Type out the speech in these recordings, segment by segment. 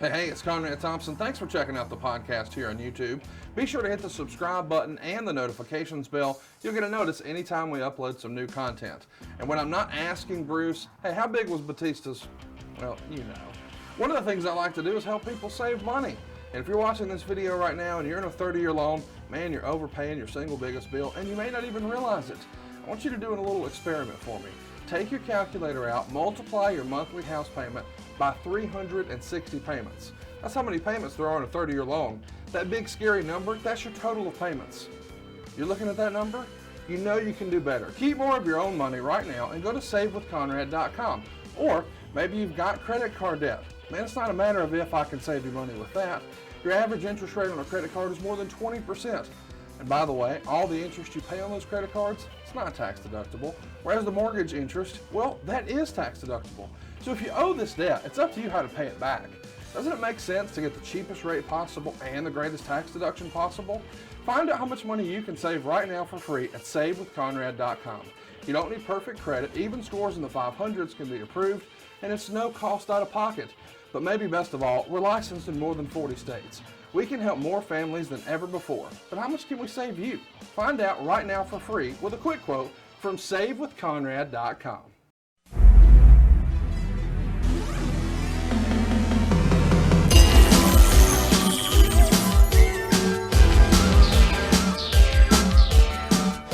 Hey, it's Conrad Thompson. Thanks for checking out the podcast here on YouTube. Be sure to hit the subscribe button and the notifications bell. You'll get a notice anytime we upload some new content. And when I'm not asking Bruce, hey, how big was Batista's? Well, you know. One of the things I like to do is help people save money. And if you're watching this video right now and you're in a 30-year loan, man, you're overpaying your single biggest bill and you may not even realize it. I want you to do a little experiment for me. Take your calculator out, multiply your monthly house payment by 360 payments. That's how many payments there are in a 30-year loan. That big scary number, that's your total of payments. You're looking at that number? You know you can do better. Keep more of your own money right now and go to savewithconrad.com. Or maybe you've got credit card debt. Man, it's not a matter of if I can save you money with that. Your average interest rate on a credit card is more than 20%. And by the way, all the interest you pay on those credit cards, it's not tax deductible. Whereas the mortgage interest, well, that is tax deductible. So if you owe this debt, it's up to you how to pay it back. Doesn't it make sense to get the cheapest rate possible and the greatest tax deduction possible? Find out how much money you can save right now for free at savewithconrad.com. You don't need perfect credit. Even scores in the 500s can be approved, and it's no cost out of pocket. But maybe best of all, we're licensed in more than 40 states. We can help more families than ever before. But how much can we save you? Find out right now for free with a quick quote from savewithconrad.com.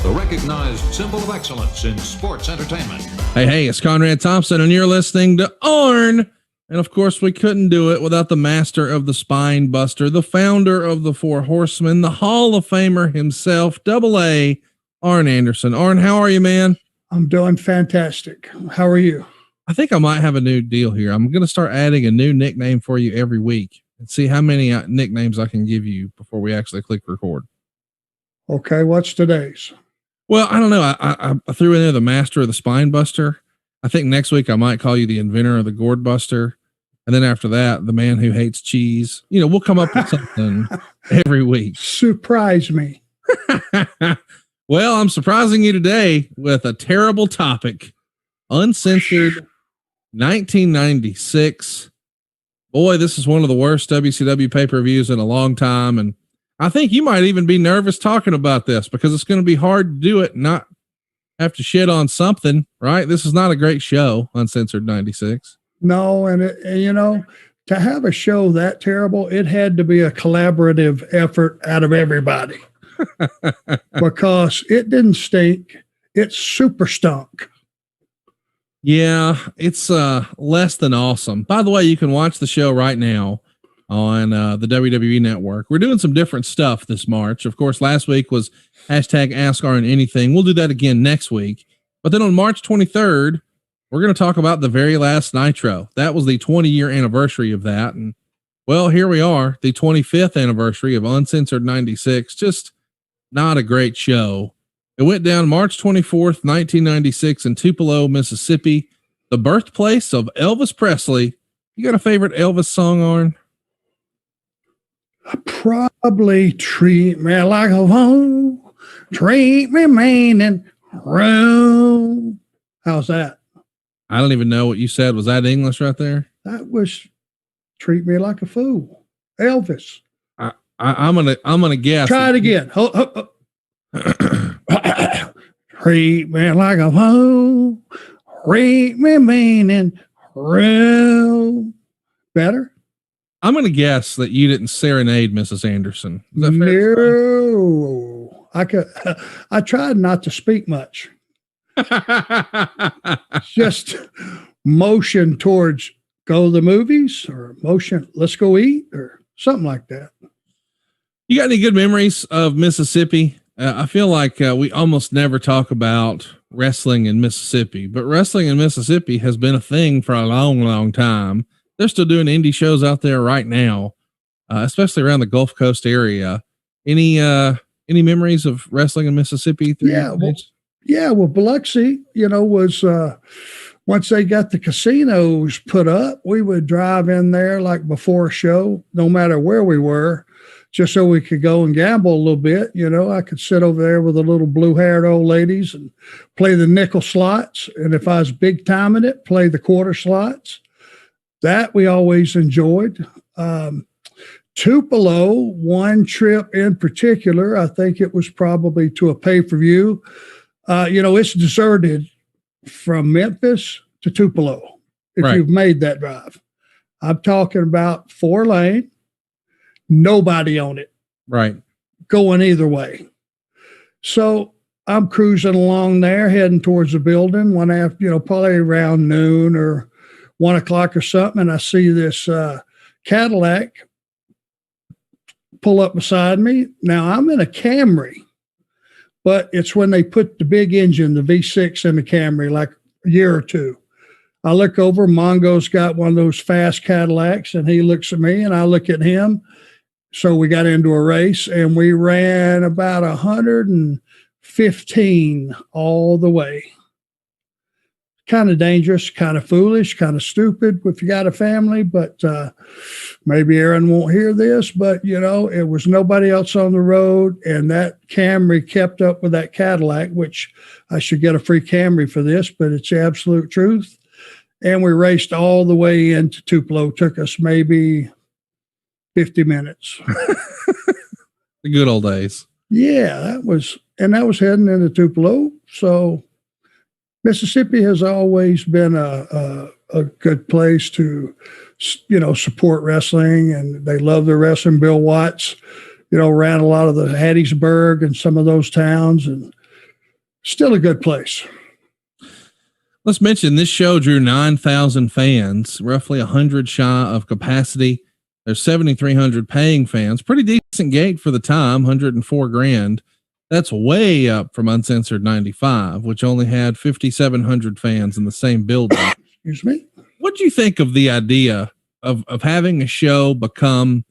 The recognized symbol of excellence in sports entertainment. Hey, it's Conrad Thompson, and you're listening to Arn. And of course, we couldn't do it without the master of the spine buster, the founder of the Four Horsemen, the Hall of Famer himself, AA, Arn Anderson. Arn, how are you, man? I'm doing fantastic. How are you? I think I might have a new deal here. I'm going to start adding a new nickname for you every week and see how many nicknames I can give you before we actually click record. Okay, what's today's? Well, I don't know. I threw in there the master of the spine buster. I think next week I might call you the inventor of the gourd buster. And then after that, the man who hates cheese. You know, we'll come up with something every week. Surprise me. Well, I'm surprising you today with a terrible topic. Uncensored 1996. Boy, this is one of the worst WCW pay-per-views in a long time. And I think you might even be nervous talking about this because it's going to be hard to do it and not have to shit on something, right? This is not a great show, Uncensored 96. No, and you know, to have a show that terrible, it had to be a collaborative effort out of everybody because it didn't stink. It super stunk. Yeah, it's less than awesome. By the way, you can watch the show right now on the WWE Network. We're doing some different stuff this March. Of course, last week was hashtag Ask Arn Anything. We'll do that again next week. But then on March 23rd, we're going to talk about the very last Nitro. That was the 20-year anniversary of that. And, well, here we are, the 25th anniversary of Uncensored 96. Just not a great show. It went down March 24th, 1996 in Tupelo, Mississippi, the birthplace of Elvis Presley. You got a favorite Elvis song, Arn? Probably Treat Me Like a Fool, Treat Me Mean and Rude. How's that? I don't even know what you said. Was that English right there? That was Treat Me Like a Fool. Elvis. I'm gonna guess. Try it again. Treat me like a fool. Treat me mean and rude. Better? I'm gonna guess that you didn't serenade Mrs. Anderson. Is that fair? No. I tried not to speak much. Just motion towards go to the movies or motion, let's go eat or something like that. You got any good memories of Mississippi? I feel like we almost never talk about wrestling in Mississippi, but wrestling in Mississippi has been a thing for a long, long time. They're still doing indie shows out there right now, especially around the Gulf Coast area. Any memories of wrestling in Mississippi? Well, Biloxi, was once they got the casinos put up, we would drive in there like before a show, no matter where we were, just so we could go and gamble a little bit. I could sit over there with the little blue-haired old ladies and play the nickel slots. And if I was big time in it, play the quarter slots. That we always enjoyed. Tupelo, one trip in particular, I think it was probably to a pay-per-view. It's deserted from Memphis to Tupelo, if Right. you've made that drive. I'm talking about 4-lane, nobody on it. Right. Going either way. So I'm cruising along there, heading towards the building one after, probably around noon or 1 o'clock or something. And I see this Cadillac pull up beside me. Now I'm in a Camry, but it's when they put the big engine, the V6 in the Camry, like a year or two. I look over, Mongo's got one of those fast Cadillacs, and he looks at me and I look at him. So we got into a race and we ran about 115 all the way. Kind of dangerous, kind of foolish, kind of stupid if you got a family, but maybe Aaron won't hear this, but it was nobody else on the road. And that Camry kept up with that Cadillac, which I should get a free Camry for this, but it's the absolute truth. And we raced all the way into Tupelo. Took us maybe 50 minutes. The good old days. Yeah, that was heading into Tupelo. So Mississippi has always been a good place to, support wrestling, and they love their wrestling. Bill Watts, ran a lot of the Hattiesburg and some of those towns, and still a good place. Let's mention this show drew 9,000 fans, roughly 100 shy of capacity. There's 7,300 paying fans. Pretty decent gate for the time, 104 grand. That's way up from Uncensored 95, which only had 5,700 fans in the same building. Excuse me. What do you think of the idea of having a show become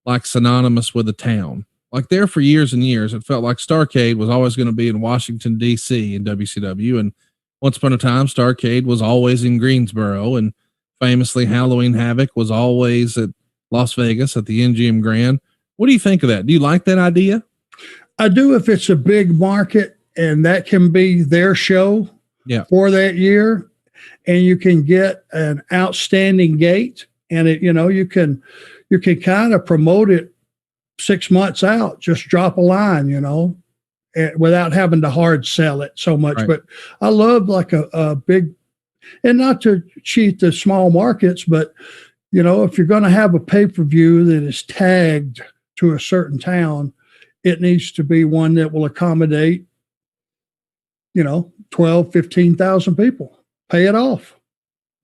like synonymous with a town? Like there for years and years, it felt like Starrcade was always going to be in Washington, D.C. in WCW. And once upon a time, Starrcade was always in Greensboro, and famously Halloween Havoc was always at Las Vegas at the MGM Grand. What do you think of that? Do you like that idea? I do, if it's a big market and that can be their show for that year, and you can get an outstanding gate, and you can kind of promote it 6 months out, just drop a line, without having to hard sell it so much. Right. But I love like a big, and not to cheat the small markets, but if you're going to have a pay-per-view that is tagged to a certain town, it needs to be one that will accommodate, 12, 15,000 people. Pay it off.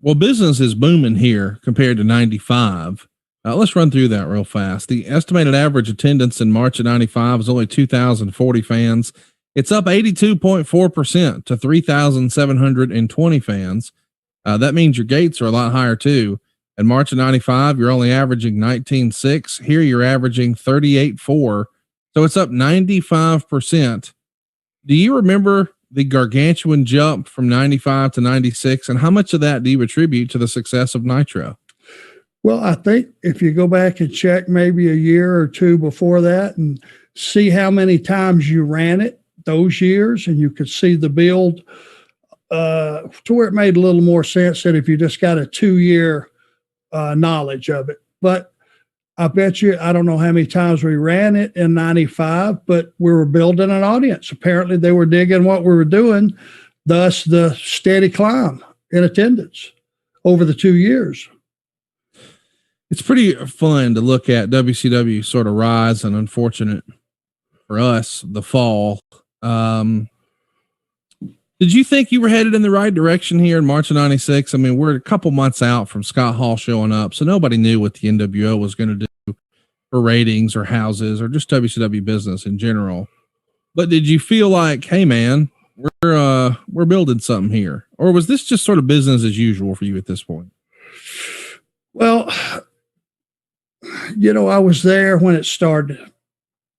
Well, business is booming here compared to 95. Let's run through that real fast. The estimated average attendance in March of 95 was only 2,040 fans. It's up 82.4% to 3,720 fans. That means your gates are a lot higher too. In March of 95, you're only averaging 19.6. Here you're averaging 38.4. So it's up 95%. Do you remember the gargantuan jump from 95 to 96? And how much of that do you attribute to the success of Nitro? Well, I think if you go back and check maybe a year or two before that and see how many times you ran it those years, and you could see the build to where it made a little more sense than if you just got a 2-year knowledge of it. But I bet you, I don't know how many times we ran it in 95, but we were building an audience. Apparently they were digging what we were doing, thus the steady climb in attendance over the 2 years. It's pretty fun to look at WCW sort of rise, and unfortunate for us, the fall. Did you think you were headed in the right direction here in March of 96? I mean, we're a couple months out from Scott Hall showing up, so nobody knew what the NWO was going to do for ratings or houses or just WCW business in general. But did you feel like, hey man, we're building something here? Or was this just sort of business as usual for you at this point? Well, I was there when it started,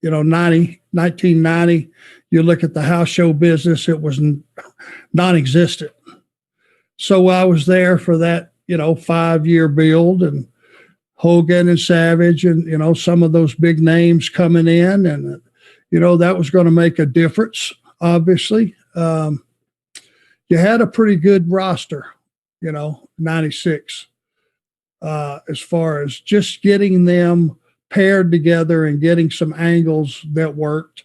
1990, you look at the house show business, it was non-existent. So I was there for that, 5-year build, and Hogan and Savage and, some of those big names coming in, and, that was going to make a difference. Obviously, you had a pretty good roster, 96. as far as just getting them paired together and getting some angles that worked.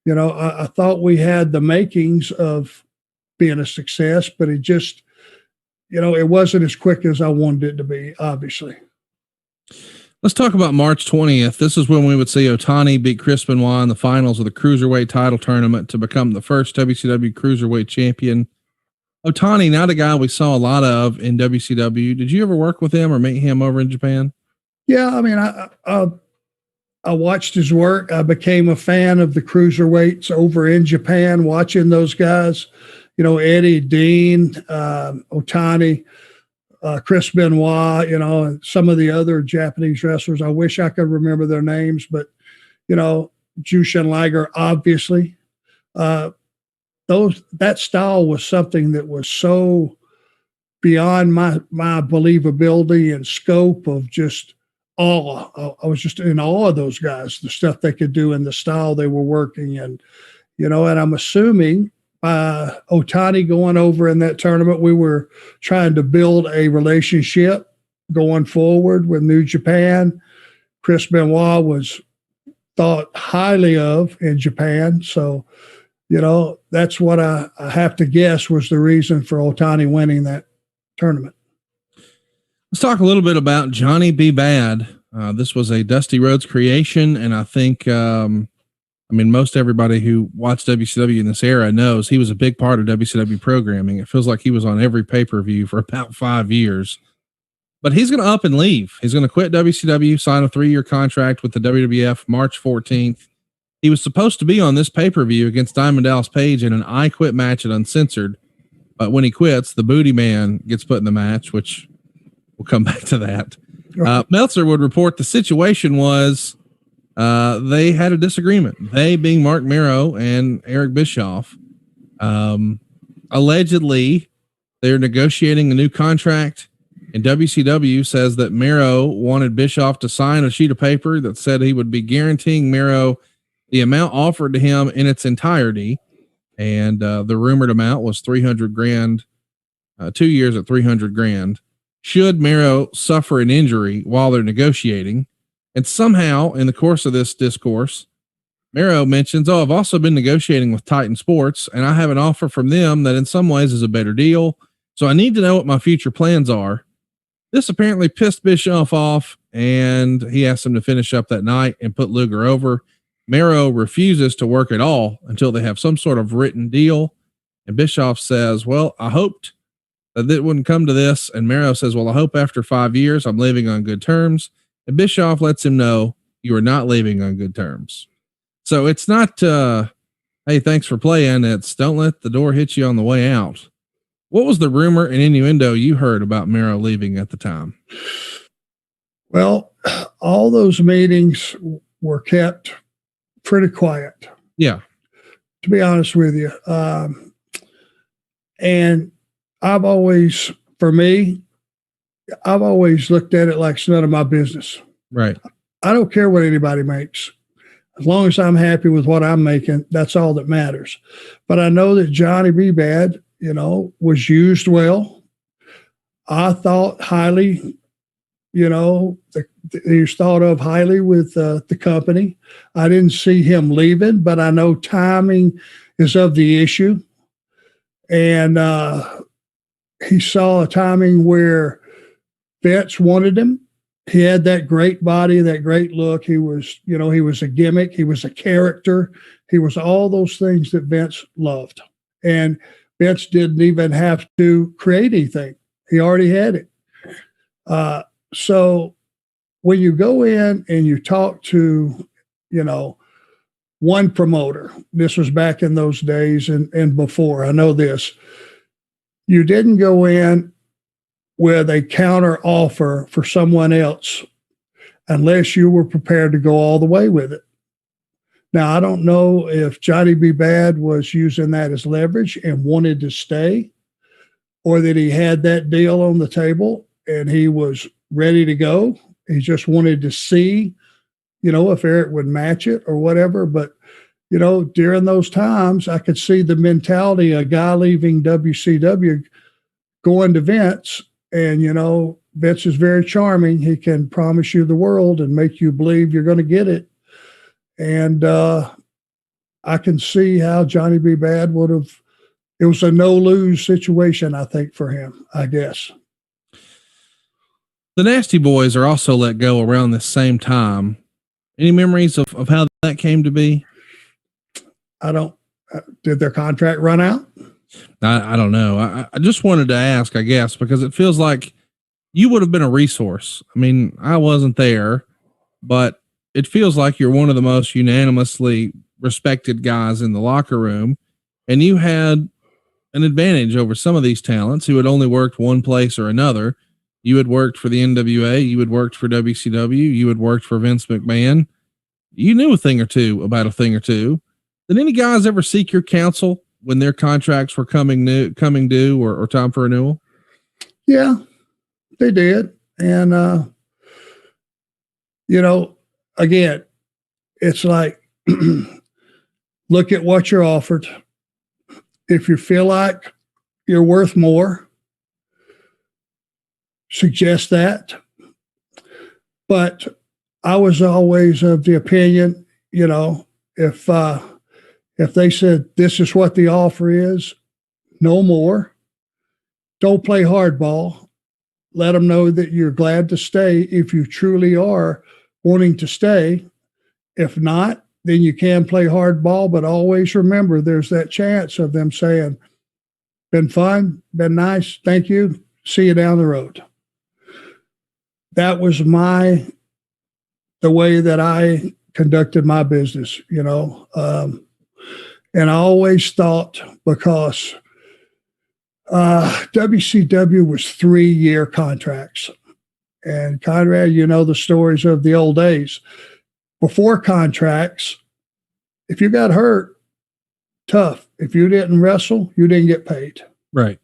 You know, I thought we had the makings of being a success, but it just, you know, it wasn't as quick as I wanted it to be, obviously. Let's talk about March 20th. This is when we would see Otani beat Chris Benoit in the finals of the Cruiserweight title tournament to become the first WCW Cruiserweight champion. Otani, not a guy we saw a lot of in WCW. Did you ever work with him or meet him over in Japan? Yeah, I mean, I watched his work. I became a fan of the Cruiserweights over in Japan, watching those guys, you know, Eddie, Dean, Otani, Chris Benoit, you know, and some of the other Japanese wrestlers. I wish I could remember their names, but, you know, Jushin Liger, obviously. That style was something that was so beyond my believability and scope of just awe. I was just in awe of those guys, the stuff they could do and the style they were working. And, you know, and I'm assuming Otani going over in that tournament, we were trying to build a relationship going forward with New Japan. Chris Benoit was thought highly of in Japan. So, you know, that's what I have to guess was the reason for Otani winning that tournament. Let's talk a little bit about Johnny B. Bad. This was a Dusty Rhodes creation, and I think, I mean, most everybody who watched WCW in this era knows he was a big part of WCW programming. It feels like he was on every pay-per-view for about 5 years. But he's going to up and leave. He's going to quit WCW, sign a 3-year contract with the WWF March 14th. He was supposed to be on this pay-per-view against Diamond Dallas Page in an I Quit match at Uncensored. But when he quits, the Booty Man gets put in the match, which we'll come back to that. Meltzer would report the situation was they had a disagreement. They being Mark Mero and Eric Bischoff. Allegedly, they're negotiating a new contract, and WCW says that Mero wanted Bischoff to sign a sheet of paper that said he would be guaranteeing Mero the amount offered to him in its entirety. And the rumored amount was $300,000, 2 years at $300,000. Should Mero suffer an injury while they're negotiating? And somehow in the course of this discourse, Mero mentions, I've also been negotiating with Titan Sports, and I have an offer from them that in some ways is a better deal. So I need to know what my future plans are. This apparently pissed Bischoff off, and he asked him to finish up that night and put Luger over. Mero refuses to work at all until they have some sort of written deal. And Bischoff says, well, I hoped that it wouldn't come to this. And Mero says, well, I hope after 5 years I'm leaving on good terms. And Bischoff lets him know you are not leaving on good terms. So it's not, hey, thanks for playing. It's don't let the door hit you on the way out. What was the rumor and innuendo you heard about Mero leaving at the time? Well, all those meetings were kept pretty quiet. Yeah. To be honest with you. And I've always looked at it like it's none of my business. Right. I don't care what anybody makes. As long as I'm happy with what I'm making, that's all that matters. But I know that Johnny B. Bad, you know, was used well. I thought highly, you know, he was thought of highly with the company. I didn't see him leaving, but I know timing is of the issue. And he saw a timing where Vince wanted him. He had that great body, that great look. He was, you know, he was a gimmick. He was a character. He was all those things that Vince loved. And Vince didn't even have to create anything. He already had it. So when you go in and you talk to, you know, one promoter, this was back in those days and before, I know this, you didn't go in with a counter offer for someone else unless you were prepared to go all the way with it. Now, I don't know if Johnny B. Bad was using that as leverage and wanted to stay, or that he had that deal on the table and he was ready to go. He just wanted to see, you know, if Eric would match it or whatever. But, you know, during those times, I could see the mentality of a guy leaving WCW going to Vince. And, you know, Vince is very charming. He can promise you the world and make you believe you're going to get it. And I can see how Johnny B. Bad would have, it was a no-lose situation, I think, for him, I guess. The Nasty Boys are also let go around the same time. Any memories of how that came to be? Did their contract run out? I don't know. I just wanted to ask, I guess, because it feels like you would have been a resource. I mean, I wasn't there, but it feels like you're one of the most unanimously respected guys in the locker room, and you had an advantage over some of these talents who had only worked one place or another. You had worked for the NWA, you had worked for WCW, you had worked for Vince McMahon. You knew a thing or two about a thing or two. Did any guys ever seek your counsel when their contracts were coming due or time for renewal? Yeah, they did. And, again, it's like, look at what you're offered. If you feel like you're worth more, suggest that. But I was always of the opinion, if they said, this is what the offer is, no more, don't play hardball. Let them know that you're glad to stay if you truly are wanting to stay. If not, then you can play hardball, but always remember there's that chance of them saying, been fun, been nice, thank you, see you down the road. That was the way that I conducted my business, and I always thought, because WCW was 3-year contracts. And Conrad, the stories of the old days. Before contracts, if you got hurt, tough. If you didn't wrestle, you didn't get paid. Right.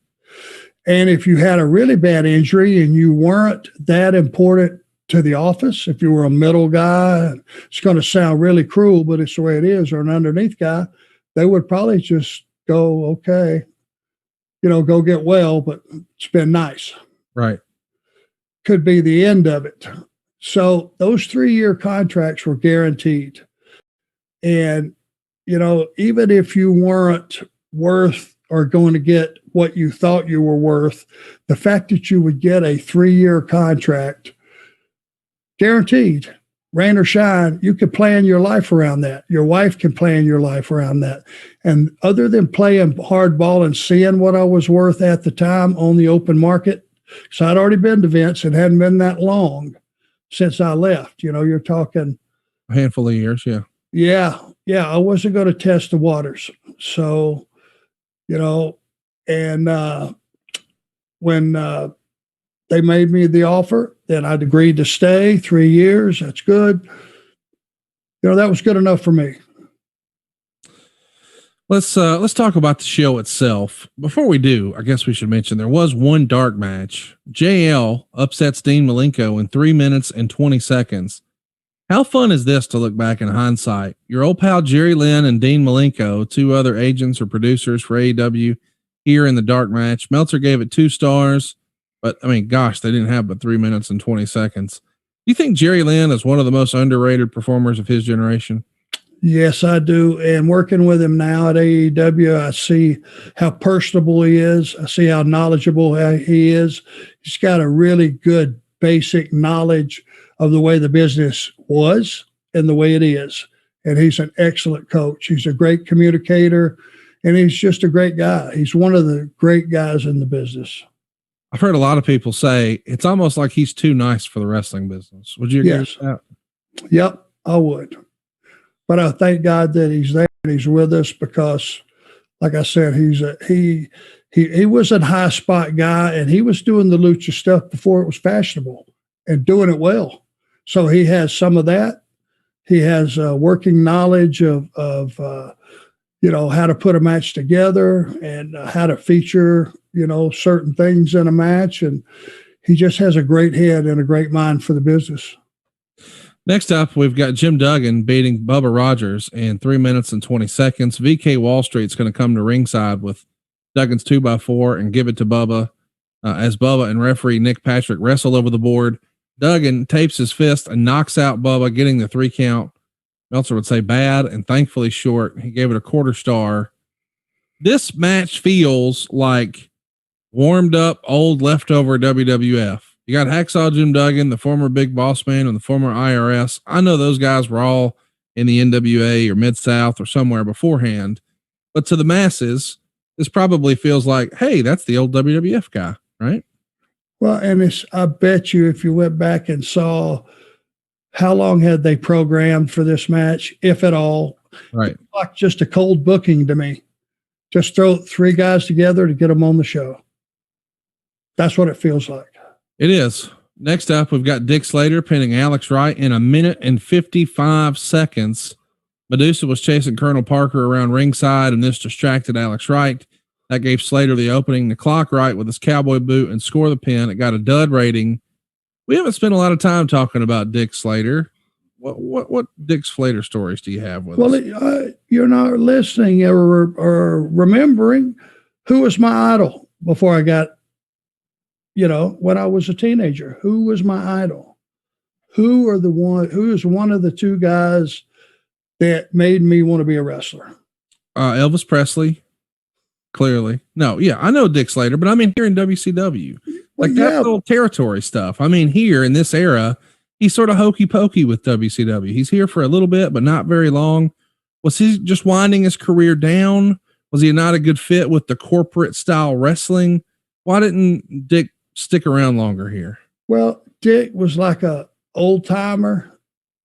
And if you had a really bad injury and you weren't that important to the office, if you were a middle guy, it's going to sound really cruel, but it's the way it is, or an underneath guy, they would probably just go, okay, go get well, but it's been nice. Right. Could be the end of it. So those 3-year contracts were guaranteed. And, even if you weren't worth or going to get what you thought you were worth, the fact that you would get a 3-year contract guaranteed, rain or shine, you could plan your life around that. Your wife can plan your life around that. And other than playing hardball and seeing what I was worth at the time on the open market, so I'd already been to Vince. It hadn't been that long since I left. You're talking a handful of years. Yeah. Yeah. I wasn't going to test the waters. So, and when they made me the offer, then I'd agreed to stay 3 years. That's good. That was good enough for me. Let's talk about the show itself. Before we do, I guess we should mention there was one dark match. JL upsets Dean Malenko in 3 minutes and 20 seconds. How fun is this to look back in hindsight? Your old pal Jerry Lynn and Dean Malenko, 2 other agents or producers for AEW, here in the dark match. Meltzer gave it 2 stars, but I mean, gosh, they didn't have but 3 minutes and 20 seconds. Do you think Jerry Lynn is one of the most underrated performers of his generation? Yes, I do. And working with him now at AEW, I see how personable he is. I see how knowledgeable he is. He's got a really good basic knowledge of the way the business was and the way it is. And he's an excellent coach. He's a great communicator, and he's just a great guy. He's one of the great guys in the business. I've heard a lot of people say it's almost like he's too nice for the wrestling business. Would you agree with that? Yep, I would. But I thank God that he's there and he's with us, because, like I said, he was a high spot guy, and he was doing the lucha stuff before it was fashionable and doing it well. So he has some of that. He has working knowledge of how to put a match together and how to feature, certain things in a match. And he just has a great head and a great mind for the business. Next up, we've got Jim Duggan beating Bubba Rogers in 3 minutes and 20 seconds. VK Wall Street's going to come to ringside with Duggan's 2x4 and give it to Bubba. as Bubba and referee Nick Patrick wrestle over the board. Duggan tapes his fist and knocks out Bubba, getting the 3 count. Meltzer would say bad and thankfully short. He gave it a 1/4 star. This match feels like warmed up old leftover WWF. You got Hacksaw Jim Duggan, the former Big Boss Man and the former IRS. I know those guys were all in the NWA or Mid-South or somewhere beforehand, but to the masses, this probably feels like, hey, that's the old WWF guy, right? Well, and I bet you if you went back and saw how long had they programmed for this match, if at all, right? Like just a cold booking to me. Just throw 3 guys together to get them on the show. That's what it feels like. It is. Next up, we've got Dick Slater pinning Alex Wright in 1 minute and 55 seconds. Medusa was chasing Colonel Parker around ringside, and this distracted Alex Wright. That gave Slater the opening to clock Wright with his cowboy boot and score the pin. It got a dud rating. We haven't spent a lot of time talking about Dick Slater. What Dick Slater stories do you have with us? Well, you're not listening or remembering who was my idol before I got, when I was a teenager. Who was my idol? Who is one of the 2 guys that made me want to be a wrestler? Elvis Presley, clearly. No, yeah, I know Dick Slater, but I mean here in WCW. Like that little territory stuff. I mean, here in this era, he's sort of hokey pokey with WCW. He's here for a little bit, but not very long. Was he just winding his career down? Was he not a good fit with the corporate style wrestling? Why didn't Dick stick around longer here? Well, Dick was like a old timer,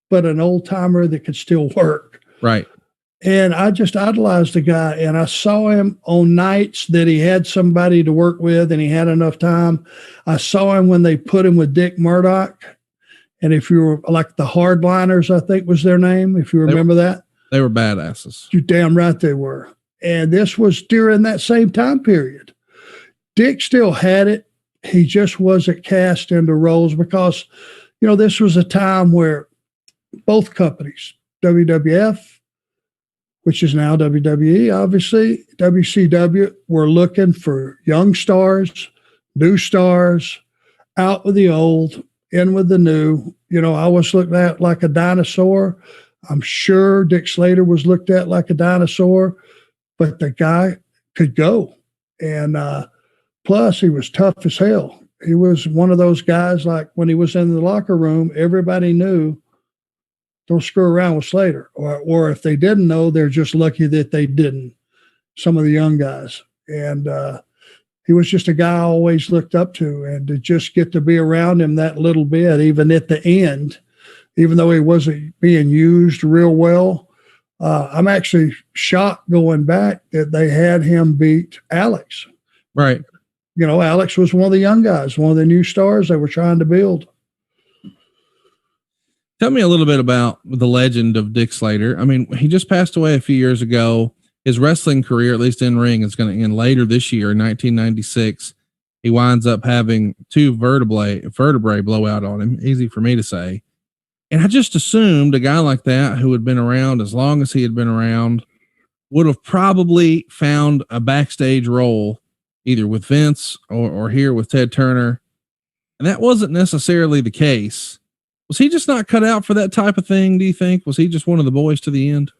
but an old timer that could still work. Right. And I just idolized the guy, and I saw him on nights that he had somebody to work with and he had enough time. I saw him when they put him with Dick Murdoch. And if you were like the Hardliners, I think was their name, if you remember that. They were badasses. You're damn right they were. And this was during that same time period. Dick still had it. He just wasn't cast into roles because, this was a time where both companies, WWF, which is now WWE, obviously, WCW, were looking for young stars, new stars, out with the old, in with the new. I was looked at like a dinosaur. I'm sure Dick Slater was looked at like a dinosaur, but the guy could go. And plus, he was tough as hell. He was one of those guys, like when he was in the locker room, everybody knew, don't screw around with Slater. Or if they didn't know, they're just lucky that they didn't, some of the young guys. And he was just a guy I always looked up to, and to just get to be around him that little bit, even at the end, even though he wasn't being used real well. I'm actually shocked going back that they had him beat Alex. Right. Alex was one of the young guys, one of the new stars they were trying to build. Tell me a little bit about the legend of Dick Slater. I mean, he just passed away a few years ago. His wrestling career, at least in ring, is going to end later this year, in 1996. He winds up having 2 vertebrae blow out on him. Easy for me to say. And I just assumed a guy like that, who had been around as long as he had been around, would have probably found a backstage role either with Vince or here with Ted Turner. And that wasn't necessarily the case. Was he just not cut out for that type of thing, do you think? Was he just one of the boys to the end?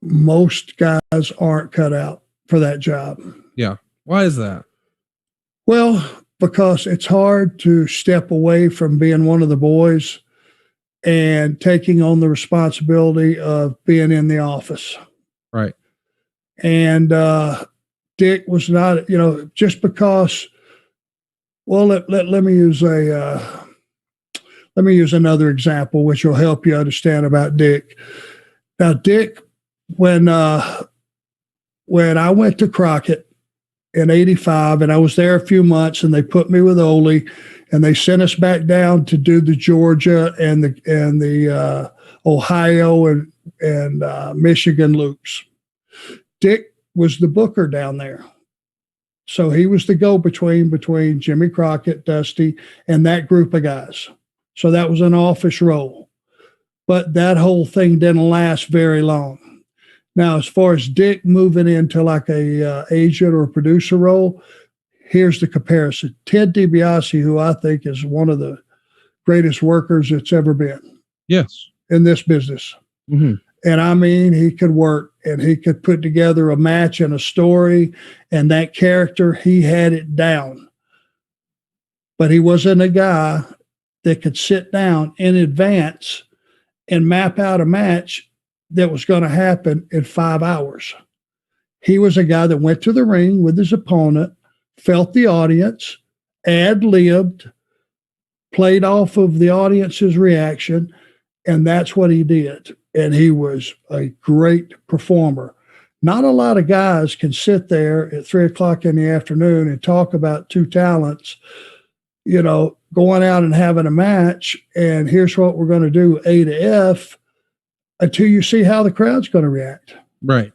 Most guys aren't cut out for that job. Yeah. Why is that? Well, because it's hard to step away from being one of the boys and taking on the responsibility of being in the office. Right. And Dick was not, just because, well, let me use another example, which will help you understand about Dick. Now, Dick, when I went to Crockett in '85, and I was there a few months, and they put me with Ole, and they sent us back down to do the Georgia and the Ohio and Michigan loops. Dick was the booker down there. So he was the go-between between Jimmy Crockett, Dusty, and that group of guys. So that was an office role. But that whole thing didn't last very long. Now, as far as Dick moving into like a agent or producer role, here's the comparison. Ted DiBiase, who I think is one of the greatest workers that's ever been. Yes. In this business. Mm-hmm. And I mean, he could work and he could put together a match and a story, and that character, he had it down. But he wasn't a guy that could sit down in advance and map out a match that was going to happen in 5 hours. He was a guy that went to the ring with his opponent, felt the audience, ad-libbed, played off of the audience's reaction, and that's what he did. And he was a great performer. Not a lot of guys can sit there at 3 o'clock in the afternoon and talk about two talents, you know, going out and having a match, and here's what we're going to do, A to F, until you see how the crowd's going to react. Right.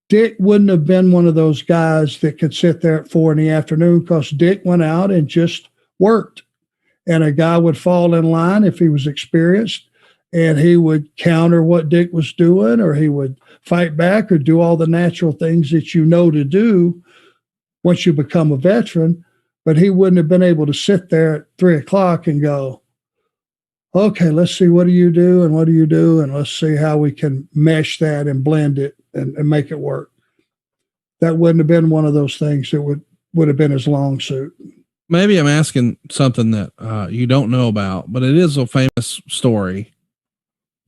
Dick wouldn't have been one of those guys that could sit there at 4 in the afternoon, because Dick went out and just worked. And a guy would fall in line if he was experienced, and he would counter what Dick was doing, or he would fight back or do all the natural things that you know to do once you become a veteran. But he wouldn't have been able to sit there at 3 o'clock and go, okay, let's see, what do you do and what do you do? And let's see how we can mesh that and blend it and make it work. That wouldn't have been one of those things that would have been his long suit. Maybe I'm asking something that you don't know about, but it is a famous story.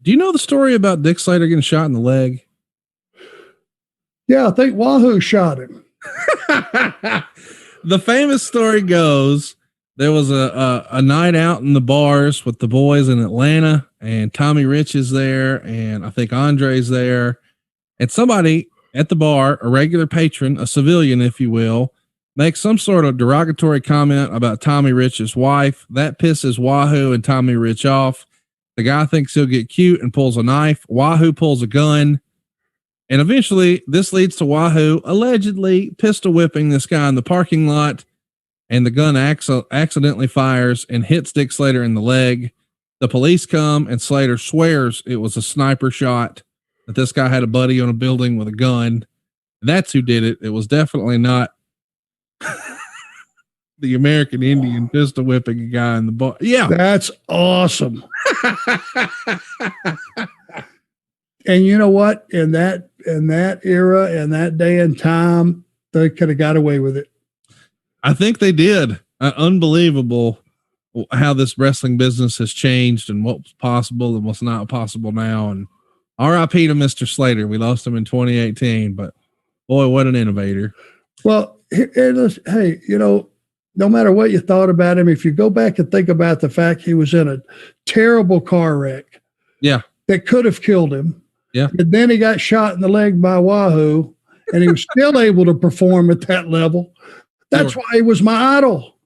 Do you know the story about Dick Slater getting shot in the leg? Yeah, I think Wahoo shot him. The famous story goes, there was a night out in the bars with the boys in Atlanta, and Tommy Rich is there, and I think Andre's there, and somebody at the bar, a regular patron, a civilian, if you will, makes some sort of derogatory comment about Tommy Rich's wife. That pisses Wahoo and Tommy Rich off. The guy thinks he'll get cute and pulls a knife. Wahoo pulls a gun. And eventually this leads to Wahoo allegedly pistol whipping this guy in the parking lot, and the gun accidentally fires and hits Dick Slater in the leg. The police come, and Slater swears it was a sniper shot, that this guy had a buddy on a building with a gun. That's who did it. It was definitely not the American Indian pistol whipping a guy in the bar. Yeah. That's awesome. And you know what? In that era, in that day and time, they could have got away with it. I think they did. Unbelievable how this wrestling business has changed and what's possible and what's not possible now. And RIP to Mr. Slater. We lost him in 2018, but boy, what an innovator. Well, hey, you know, no matter what you thought about him, if you go back and think about the fact he was in a terrible car wreck. Yeah. That could have killed him. Yeah. And then he got shot in the leg by Wahoo, and he was still able to perform at that level. That's why he was my idol.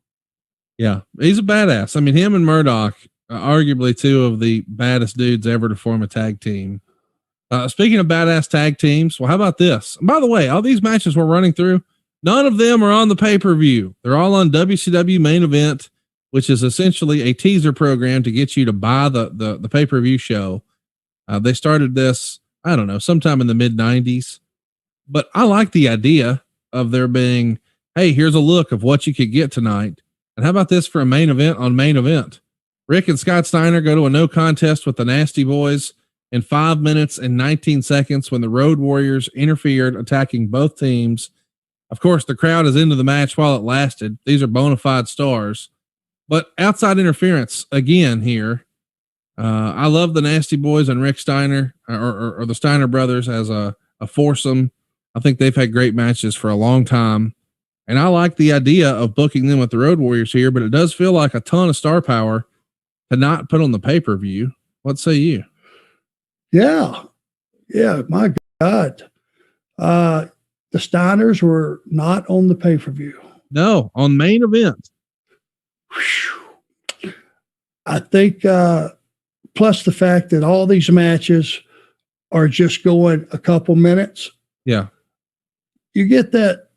Yeah. He's a badass. I mean, him and Murdoch are arguably two of the baddest dudes ever to form a tag team. Speaking of badass tag teams, well, how about this? And by the way, all these matches we're running through, none of them are on the pay-per-view. They're all on WCW Main Event, which is essentially a teaser program to get you to buy the pay-per-view show. They started this, I don't know, sometime in the mid-90s. But I like the idea of there being, hey, here's a look of what you could get tonight. And how about this for a main event on Main Event? Rick and Scott Steiner go to a no contest with the Nasty Boys in 5 minutes and 19 seconds when the Road Warriors interfered, attacking both teams. Of course, the crowd is into the match while it lasted. These are bona fide stars. But outside interference, again, here, I love the Nasty Boys and Rick Steiner, or the Steiner brothers as a foursome. I think they've had great matches for a long time. And I like the idea of booking them with the Road Warriors here, but it does feel like a ton of star power to not put on the pay-per-view. What say you? Yeah. Yeah. My God. The Steiners were not on the pay-per-view. No, on Main Event. I think, plus the fact that all these matches are just going a couple minutes. Yeah. You get that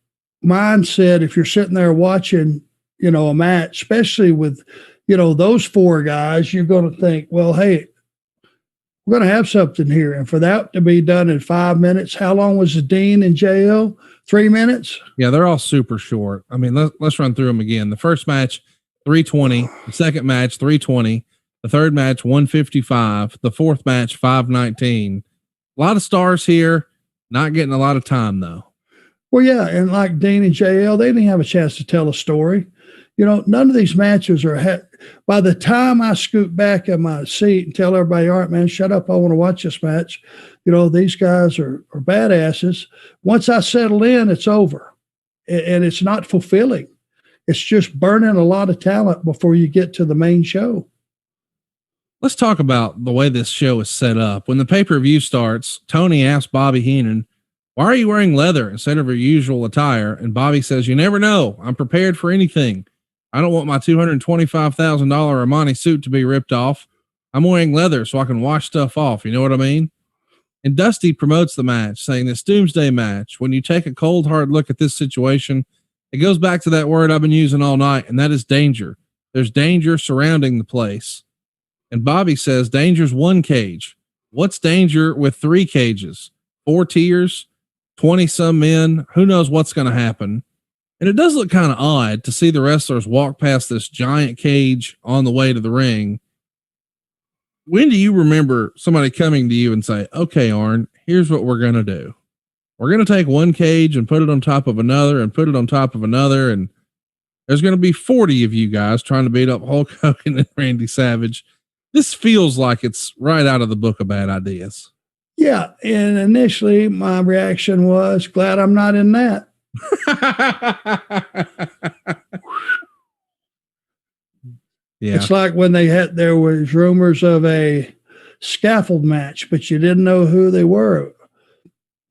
mindset if you're sitting there watching, you know, a match, especially with, you know, those four guys, you're going to think, well, hey, we're going to have something here. And for that to be done in 5 minutes, how long was the Dean and JL? 3 minutes? Yeah, they're all super short. I mean, let's run through them again. The first match, 320. The second match, 320. The third match, 155. The fourth match, 519. A lot of stars here, not getting a lot of time though. Well, yeah, and like Dean and JL, they didn't have a chance to tell a story. You know, none of these matches are. By the time I scoot back in my seat and tell everybody, all right, man, shut up, I want to watch this match. You know, these guys are badasses. Once I settle in, it's over, and it's not fulfilling. It's just burning a lot of talent before you get to the main show. Let's talk about the way this show is set up. When the pay-per-view starts, Tony asks Bobby Heenan, why are you wearing leather instead of your usual attire? And Bobby says, you never know. I'm prepared for anything. I don't want my $225,000 Armani suit to be ripped off. I'm wearing leather so I can wash stuff off. You know what I mean? And Dusty promotes the match, saying this Doomsday match, when you take a cold, hard look at this situation, it goes back to that word I've been using all night, and that is danger. There's danger surrounding the place. And Bobby says, danger's one cage. What's danger with 3 cages? 4 tiers? 20 some men? Who knows what's going to happen? And it does look kind of odd to see the wrestlers walk past this giant cage on the way to the ring. When do you remember somebody coming to you and say, okay, Arn, here's what we're going to do. We're going to take one cage and put it on top of another and put it on top of another. And there's going to be 40 of you guys trying to beat up Hulk Hogan and Randy Savage. This feels like it's right out of the book of bad ideas. Yeah. And initially my reaction was, glad I'm not in that. Yeah. It's like when there was rumors of a scaffold match, but you didn't know who they were.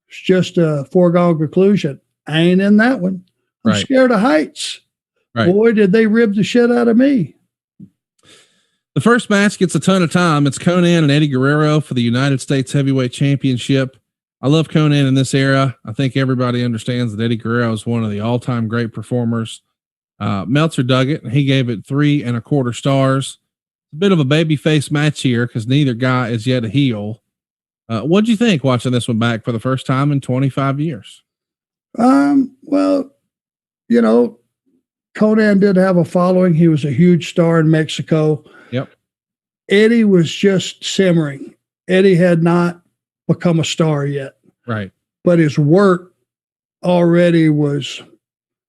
It's just a foregone conclusion. I ain't in that one. I'm scared of heights. Right. Boy, did they rib the shit out of me. The first match gets a ton of time. It's Konnan and Eddie Guerrero for the United States Heavyweight Championship. I love Konnan in this era. I think everybody understands that Eddie Guerrero is one of the all-time great performers. Meltzer dug it, and he gave it 3 1/4 stars. A bit of a babyface match here because neither guy is yet a heel. What'd you think watching this one back for the first time in 25 years? Well, you know, Konnan did have a following. He was a huge star in Mexico. Yep. Eddie was just simmering. Eddie had not become a star yet. Right. But his work already was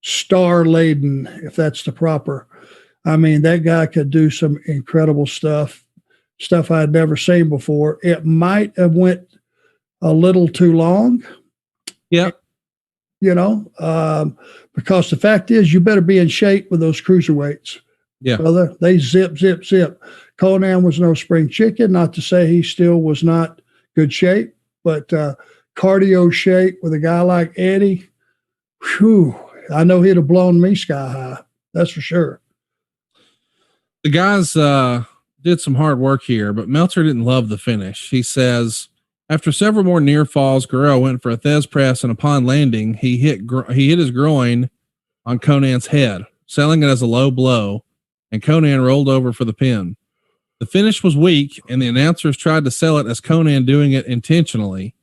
star laden, if that's the proper. I mean, that guy could do some incredible stuff I'd never seen before. It might have went a little too long. Yep. You know, because the fact is you better be in shape with those cruiserweights. Yeah. Brother, they zip. Konnan was no spring chicken, not to say he still was not good shape, but cardio shape with a guy like Eddie, whew, I know he'd have blown me sky high. That's for sure. The guys did some hard work here, but Meltzer didn't love the finish. He says, after several more near falls, Guerrero went for a Thez press, and upon landing, he hit his groin on Konnan's head, selling it as a low blow, and Konnan rolled over for the pin. The finish was weak, and the announcers tried to sell it as Konnan doing it intentionally.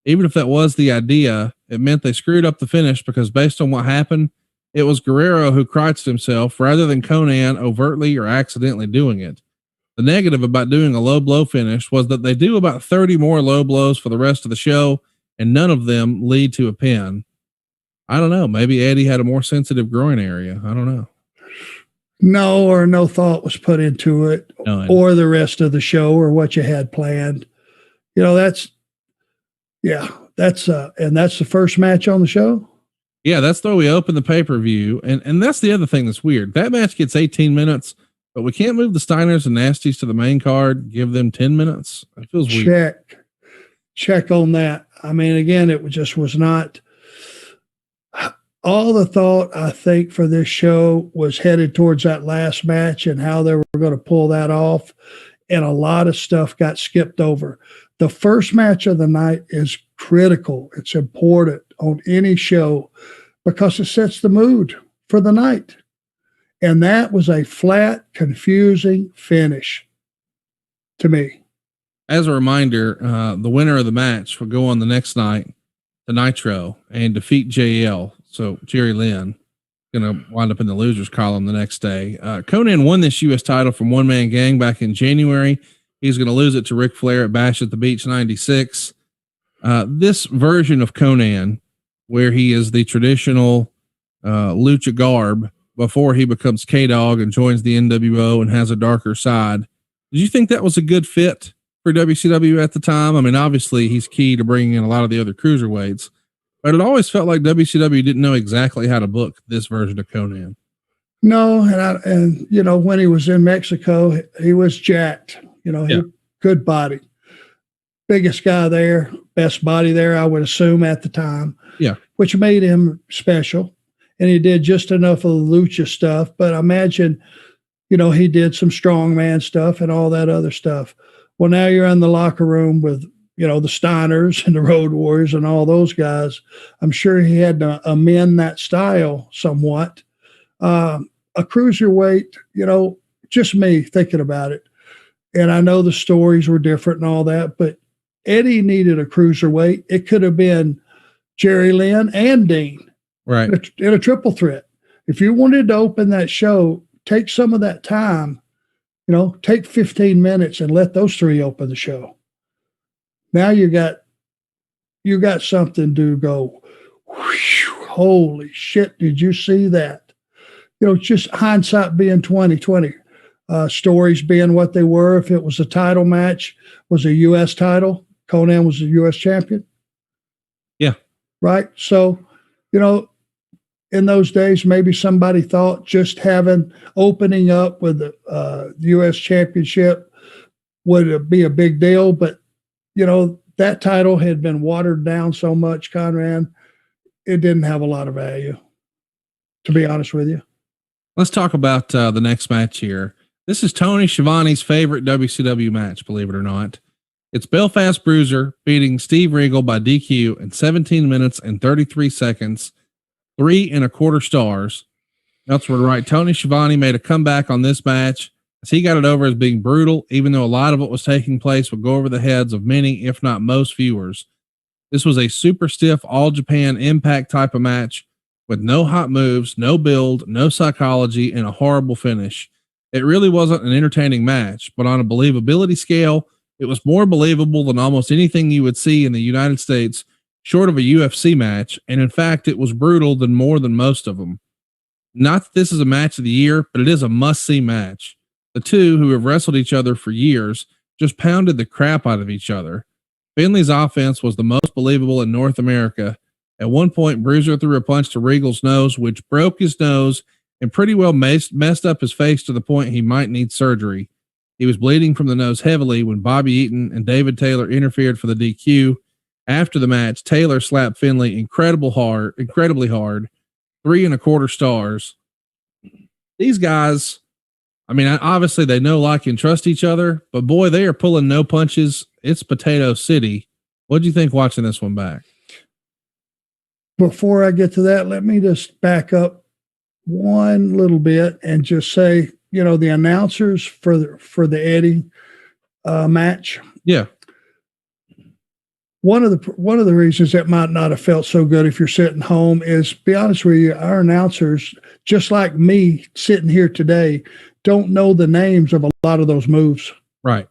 Even if that was the idea, it meant they screwed up the finish because based on what happened, it was Guerrero who crotched himself rather than Konnan overtly or accidentally doing it. The negative about doing a low blow finish was that they do about 30 more low blows for the rest of the show, and none of them lead to a pin. I don't know. Maybe Eddie had a more sensitive groin area. I don't know. No thought was put into it. None. Or the rest of the show or what you had planned. You know, that's and that's the first match on the show. Yeah, that's the way we open the pay-per-view. And that's the other thing that's weird. That match gets 18 minutes, but we can't move the Steiners and Nasties to the main card, give them 10 minutes. It feels weird. Check on that. I mean, again, it was not all the thought, I think, for this show was headed towards that last match and how they were going to pull that off. And a lot of stuff got skipped over. The first match of the night is critical. It's important on any show because it sets the mood for the night. And that was a flat, confusing finish to me. as a reminder, the winner of the match will go on the next night to Nitro and defeat JL. So Jerry Lynn going to wind up in the losers column the next day. Conan won this U.S. title from One Man Gang back in January. He's going to lose it to Ric Flair at Bash at the Beach 96. This version of Conan, where he is the traditional lucha garb before he becomes K-Dog and joins the NWO and has a darker side. Did you think that was a good fit for WCW at the time? I mean, obviously he's key to bringing in a lot of the other cruiserweights, but it always felt like WCW didn't know exactly how to book this version of Conan. No. And you know, when he was in Mexico, he was jacked, you know, good body, biggest guy there, best body there, I would assume at the time. Yeah. Which made him special. And he did just enough of the lucha stuff, but I imagine, you know, he did some strongman stuff and all that other stuff. Well, now you're in the locker room with, you know, the Steiners and the Road Warriors and all those guys. I'm sure he had to amend that style somewhat. A cruiserweight, you know, just me thinking about it. And I know the stories were different and all that, but Eddie needed a cruiserweight. It could have been Jerry Lynn and Dean. Right. In a triple threat. If you wanted to open that show, take some of that time, you know, take 15 minutes and let those three open the show. Now you got something to go, whew, holy shit, did you see that? You know, just hindsight being 2020. Stories being what they were. If it was a title match, was a U.S. title, Conan was a U.S. champion. Yeah. Right. So, you know, in those days, maybe somebody thought just opening up with the U.S. championship would be a big deal. But, you know, that title had been watered down so much, Conrad, it didn't have a lot of value, to be honest with you. Let's talk about the next match here. This is Tony Schiavone's favorite WCW match, believe it or not. It's Belfast Bruiser beating Steve Regal by DQ in 17 minutes and 33 seconds, 3 1/4 stars. Meltzer would write, Tony Schiavone made a comeback on this match as he got it over as being brutal, even though a lot of what was taking place would go over the heads of many, if not most viewers. This was a super stiff All Japan Impact type of match with no hot moves, no build, no psychology, and a horrible finish. It really wasn't an entertaining match, but on a believability scale, it was more believable than almost anything you would see in the United States, short of a UFC match, and in fact, it was brutal than more than most of them. Not that this is a match of the year, but it is a must-see match. The two, who have wrestled each other for years, just pounded the crap out of each other. Finley's offense was the most believable in North America. At one point, Bruiser threw a punch to Regal's nose, which broke his nose and pretty well messed up his face to the point he might need surgery. He was bleeding from the nose heavily when Bobby Eaton and David Taylor interfered for the DQ. After the match, Taylor slapped Finley incredibly hard, 3 1/4 stars. These guys, I mean, obviously they know, like, and trust each other, but boy, they are pulling no punches. It's Potato City. What do you think watching this one back? Before I get to that, let me just back up one little bit and just say, you know, the announcers for the Eddie match. Yeah. One of the reasons that might not have felt so good if you're sitting home is, be honest with you, our announcers, just like me sitting here today, don't know the names of a lot of those moves. Right.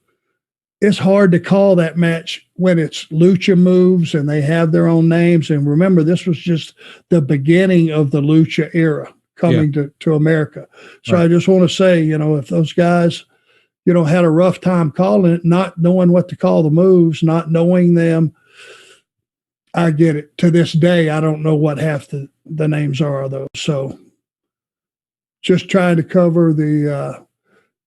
It's hard to call that match when it's lucha moves and they have their own names. And remember, this was just the beginning of the lucha era coming to America. So right. I just want to say, you know, if those guys, you know, had a rough time calling it, not knowing what to call the moves, not knowing them, I get it. To this day, I don't know what half the names are of those. So just trying to cover the,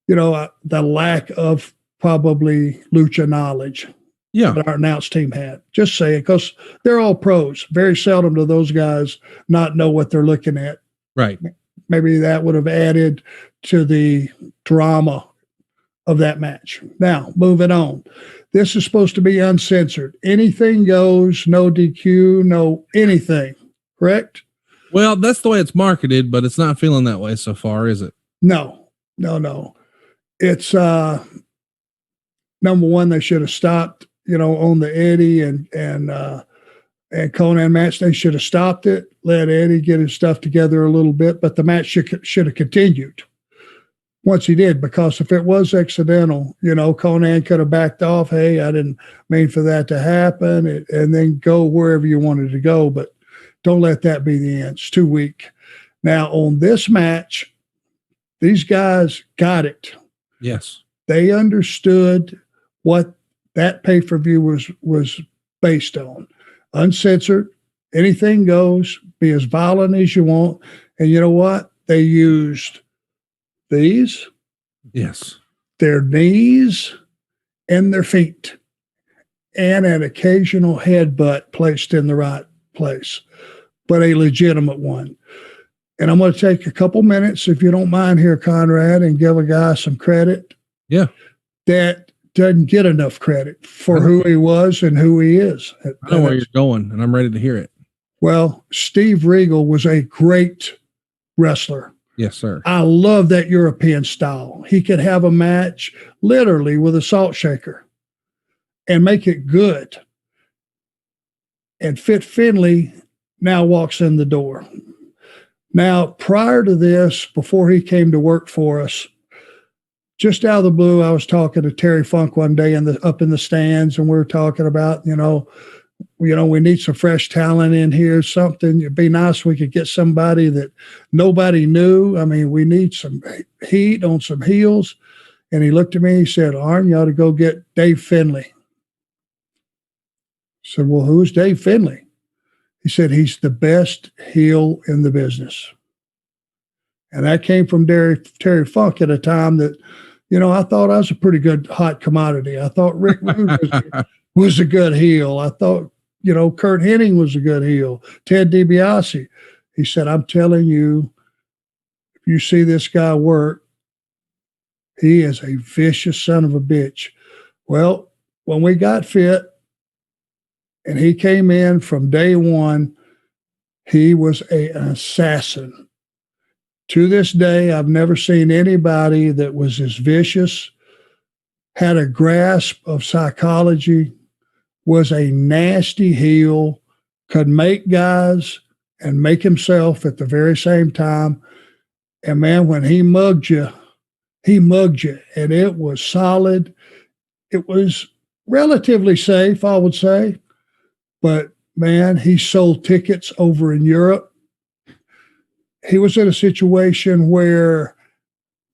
the lack of probably lucha knowledge that our announce team had. Just saying, because they're all pros. Very seldom do those guys not know what they're looking at. Right. Maybe that would have added to the drama of that match. Now, moving on. This is supposed to be uncensored. Anything goes, no DQ, no anything, correct? Well, that's the way it's marketed, but it's not feeling that way so far, is it? No. It's number one, they should have stopped, on the Eddie and Konnan match. They should have stopped it, let Eddie get his stuff together a little bit, but the match should have continued once he did, because if it was accidental, Konnan could have backed off. Hey, I didn't mean for that to happen, and then go wherever you wanted to go, but don't let that be the end. It's too weak. Now, on this match, these guys got it. Yes. They understood what that pay-per-view was based on. Uncensored, anything goes, be as violent as you want. And you know what? They used these, yes, their knees, and their feet, and an occasional headbutt placed in the right place, but a legitimate one. And I'm going to take a couple minutes, if you don't mind here, Conrad, and give a guy some credit. Yeah. That doesn't get enough credit for who he was and who he is. I know where you're going, and I'm ready to hear it. Well, Steve Regal was a great wrestler. Yes, sir. I love that European style. He could have a match literally with a salt shaker and make it good. And Fit Finley now walks in the door. Now, prior to this, before he came to work for us, just out of the blue, I was talking to Terry Funk one day up in the stands, and we were talking about, we need some fresh talent in here, something. It'd be nice if we could get somebody that nobody knew. I mean, we need some heat on some heels. And he looked at me, he said, Arn, you ought to go get Dave Finley. I said, well, who's Dave Finley? He said, he's the best heel in the business. And that came from Terry Funk at a time that, I thought I was a pretty good hot commodity. I thought Rick Rude was a good heel. I thought, Kurt Hennig was a good heel. Ted DiBiase. He said, I'm telling you, if you see this guy work, he is a vicious son of a bitch. Well, when we got Fit and he came in from day one, he was an assassin. To this day, I've never seen anybody that was as vicious, had a grasp of psychology, was a nasty heel, could make guys and make himself at the very same time. And man, when he mugged you, and it was solid. It was relatively safe, I would say. But man, he sold tickets over in Europe. He was in a situation where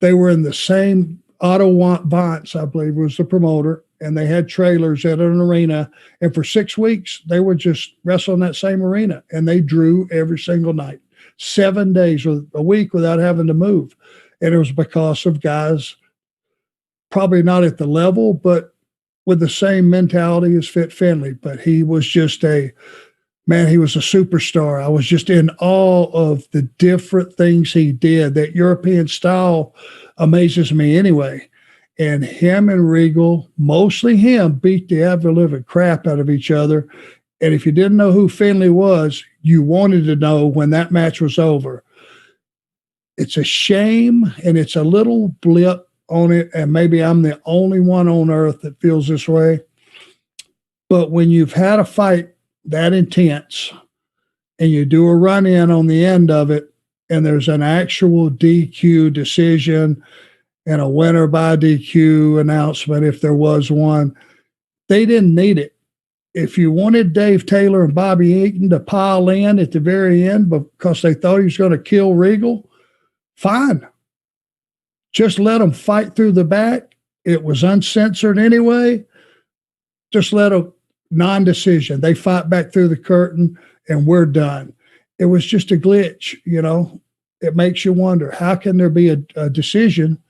they were in the same Otto Vance, I believe, was the promoter, and they had trailers at an arena. And for 6 weeks, they were just wrestling that same arena, and they drew every single night, 7 days or a week without having to move. And it was because of guys probably not at the level, but with the same mentality as Fit Finley. But he was just he was a superstar. I was just in awe of the different things he did. That European style amazes me anyway. And him and Regal, mostly him, beat the ever-living crap out of each other. And if you didn't know who Finley was, you wanted to know when that match was over. It's a shame, and it's a little blip on it, and maybe I'm the only one on earth that feels this way. But when you've had a fight that intense and you do a run-in on the end of it, and there's an actual DQ decision and a winner by DQ announcement, if there was one, they didn't need it. If you wanted Dave Taylor and Bobby Eaton to pile in at the very end because they thought he was going to kill Regal, fine. Just let them fight through the back. It was uncensored anyway. Just let them non-decision. They fight back through the curtain and we're done. It was just a glitch, It makes you wonder, how can there be a decision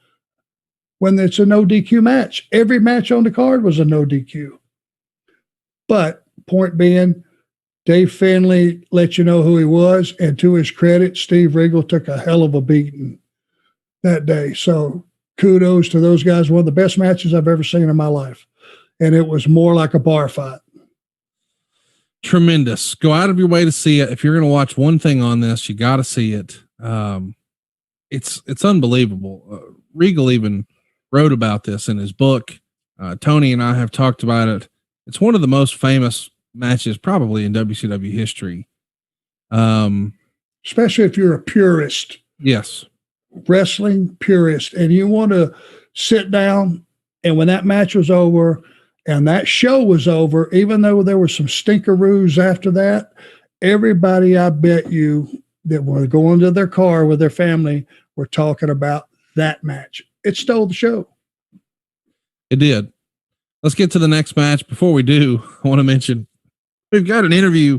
when it's a no DQ match? Every match on the card was a no DQ. But point being, Dave Finley let you know who he was, and to his credit, Steve Regal took a hell of a beating that day. So kudos to those guys. One of the best matches I've ever seen in my life. And it was more like a bar fight. Tremendous. Go out of your way to see it. If you're going to watch one thing on this, you got to see it. It's unbelievable. Regal even wrote about this in his book. Tony and I have talked about it. It's one of the most famous matches probably in WCW history. Especially if you're a purist. Yes. Wrestling purist, and you want to sit down, and when that match was over and that show was over, even though there were some stinkeroos after that, everybody, I bet you, that were going to their car with their family were talking about that match. It stole the show. It did. Let's get to the next match. Before we do, I want to mention we've got an interview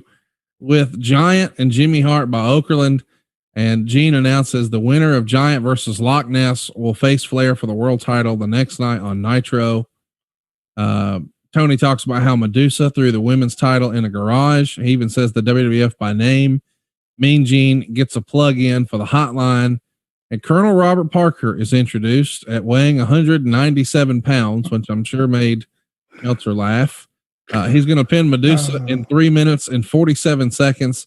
with Giant and Jimmy Hart by Okerlund, and Gene announces the winner of Giant versus Loch Ness will face Flair for the world title the next night on Nitro. Tony talks about how Medusa threw the women's title in a garage. He even says the WWF by name. Mean Gene gets a plug in for the hotline, and Colonel Robert Parker is introduced at weighing 197 pounds, which I'm sure made Meltzer laugh. He's going to pin Medusa in 3 minutes and 47 seconds.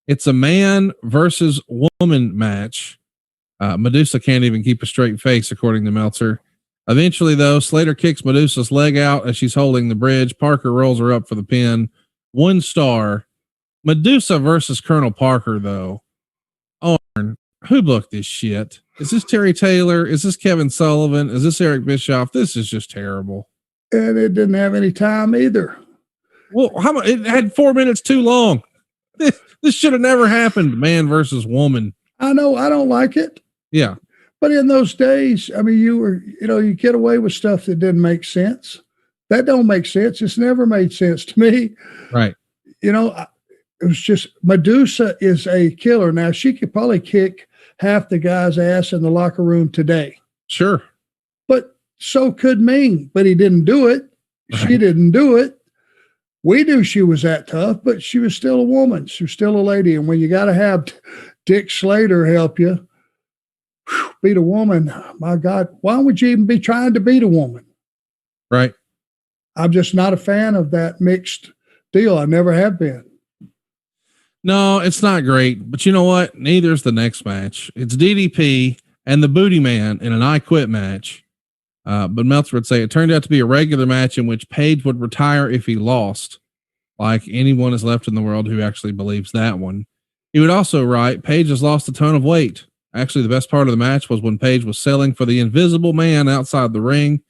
It's a man versus woman match. Medusa can't even keep a straight face, according to Meltzer. Eventually, though, Slater kicks Medusa's leg out as she's holding the bridge. Parker rolls her up for the pin. 1 star. Medusa versus Colonel Parker, though. Arn, who booked this shit? Is this Terry Taylor? Is this Kevin Sullivan? Is this Eric Bischoff? This is just terrible. And it didn't have any time either. Well, it had 4 minutes too long. This should have never happened. Man versus woman. I know. I don't like it. Yeah. But in those days, I mean, you get away with stuff that didn't make sense. That don't make sense. It's never made sense to me. Right. It was just, Medusa is a killer. Now, she could probably kick half the guy's ass in the locker room today. Sure. But so could Ming, but he didn't do it. Right. She didn't do it. We knew she was that tough, but she was still a woman. She was still a lady. And when you got to have Dick Slater help you beat a woman, my God, why would you even be trying to beat a woman? Right. I'm just not a fan of that mixed deal. I never have been. No, it's not great, but you know what? Neither is the next match. It's DDP and the Booty Man in an I Quit match. But Meltzer would say it turned out to be a regular match in which Page would retire if he lost, like anyone is left in the world who actually believes that one. He would also write, Page has lost a ton of weight. Actually, the best part of the match was when Page was selling for the Invisible Man outside the ring.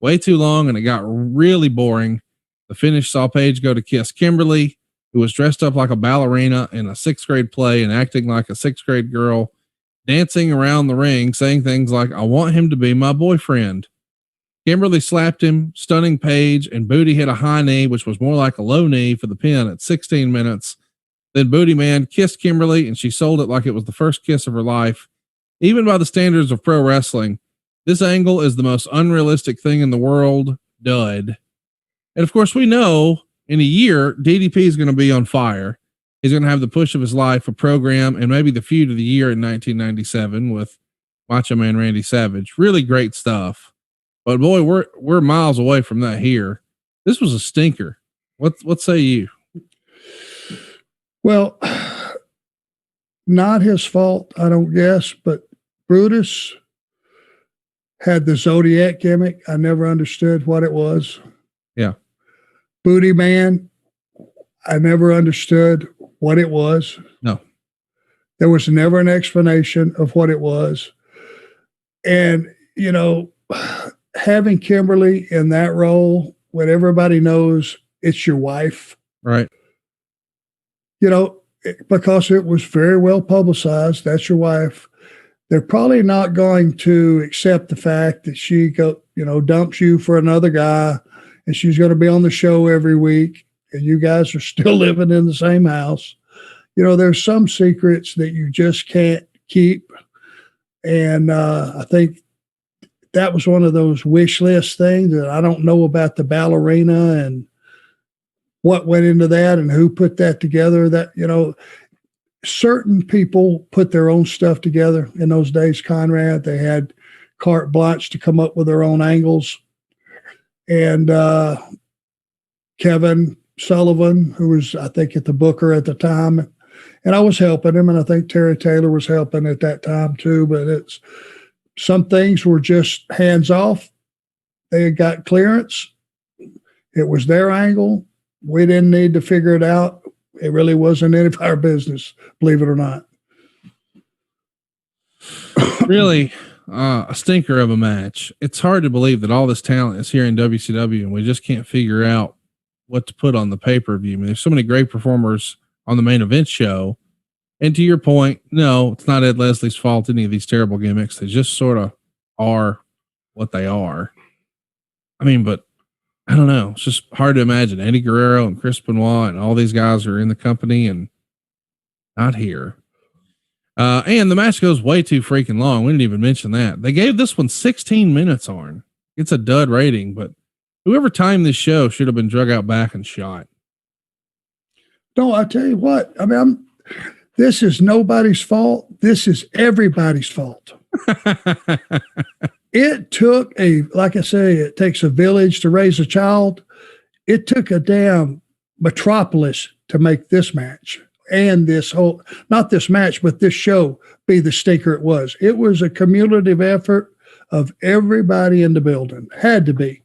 Way too long, and it got really boring. The finish saw Page go to kiss Kimberly, who was dressed up like a ballerina in a 6th grade play and acting like a 6th grade girl, dancing around the ring, saying things like, I want him to be my boyfriend. Kimberly slapped him, stunning Page, and Booty hit a high knee, which was more like a low knee for the pin at 16 minutes. Then Booty Man kissed Kimberly, and she sold it like it was the first kiss of her life. Even by the standards of pro wrestling, this angle is the most unrealistic thing in the world. Dud. And of course, we know in a year, DDP is going to be on fire. He's going to have the push of his life, a program, and maybe the feud of the year in 1997 with Macho Man Randy Savage. Really great stuff. But boy, we're miles away from that here. This was a stinker. What say you? Well, not his fault, I don't guess, but Brutus had the Zodiac gimmick. I never understood what it was. Yeah. Booty Man, I never understood what it was. No. There was never an explanation of what it was. And, having Kimberly in that role when everybody knows it's your wife. Right. Because it was very well publicized, that's your wife. They're probably not going to accept the fact that she dumps you for another guy and she's going to be on the show every week and you guys are still living in the same house. There's some secrets that you just can't keep. And I think that was one of those wish list things that I don't know about the ballerina and what went into that and who put that together. That, certain people put their own stuff together in those days. Conrad, they had carte blanche to come up with their own angles. And Kevin Sullivan, who was, I think, at the Booker at the time, and I was helping him, and I think Terry Taylor was helping at that time too. But some things were just hands off. They had got clearance. It was their angle. We didn't need to figure it out. It really wasn't any of our business, believe it or not. Really, a stinker of a match. It's hard to believe that all this talent is here in WCW and we just can't figure out what to put on the pay-per-view. I mean, there's so many great performers on the main event show. And to your point, no, it's not Ed Leslie's fault, any of these terrible gimmicks. They just sort of are what they are. I mean, but I don't know. It's just hard to imagine Eddie Guerrero and Chris Benoit and all these guys are in the company and not here. And the match goes way too freaking long. We didn't even mention that. They gave this one 16 minutes, Arn. It's a dud rating, but whoever timed this show should have been drug out back and shot. No, I tell you what, I mean, this is nobody's fault. This is everybody's fault. It took like I say, it takes a village to raise a child. It took a damn metropolis to make this match and this whole, not this match, but this show be the stinker it was. It was a cumulative effort of everybody in the building. Had to be.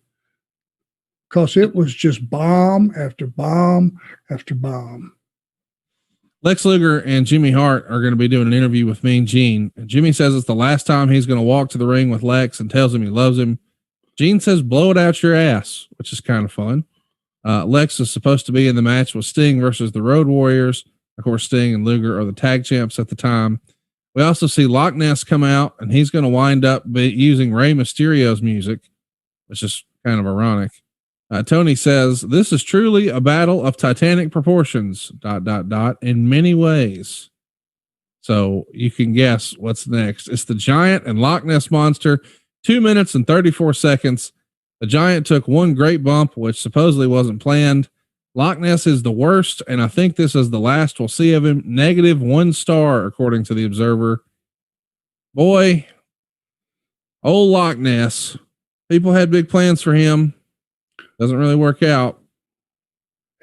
Because it was just bomb after bomb after bomb. Lex Luger and Jimmy Hart are going to be doing an interview with Mean Gene. And Jimmy says it's the last time he's going to walk to the ring with Lex and tells him he loves him. Gene says, blow it out your ass, which is kind of fun. Lex is supposed to be in the match with Sting versus the Road Warriors. Of course, Sting and Luger are the tag champs at the time. We also see Loch Ness come out, and he's going to wind up using Rey Mysterio's music, which is kind of ironic. Tony says, this is truly a battle of titanic proportions, ... in many ways. So you can guess what's next. It's the Giant and Loch Ness Monster, 2 minutes and 34 seconds. The Giant took one great bump, which supposedly wasn't planned. Loch Ness is the worst, and I think this is the last we'll see of him. -1 star, according to the Observer. Boy, old Loch Ness. People had big plans for him. Doesn't really work out.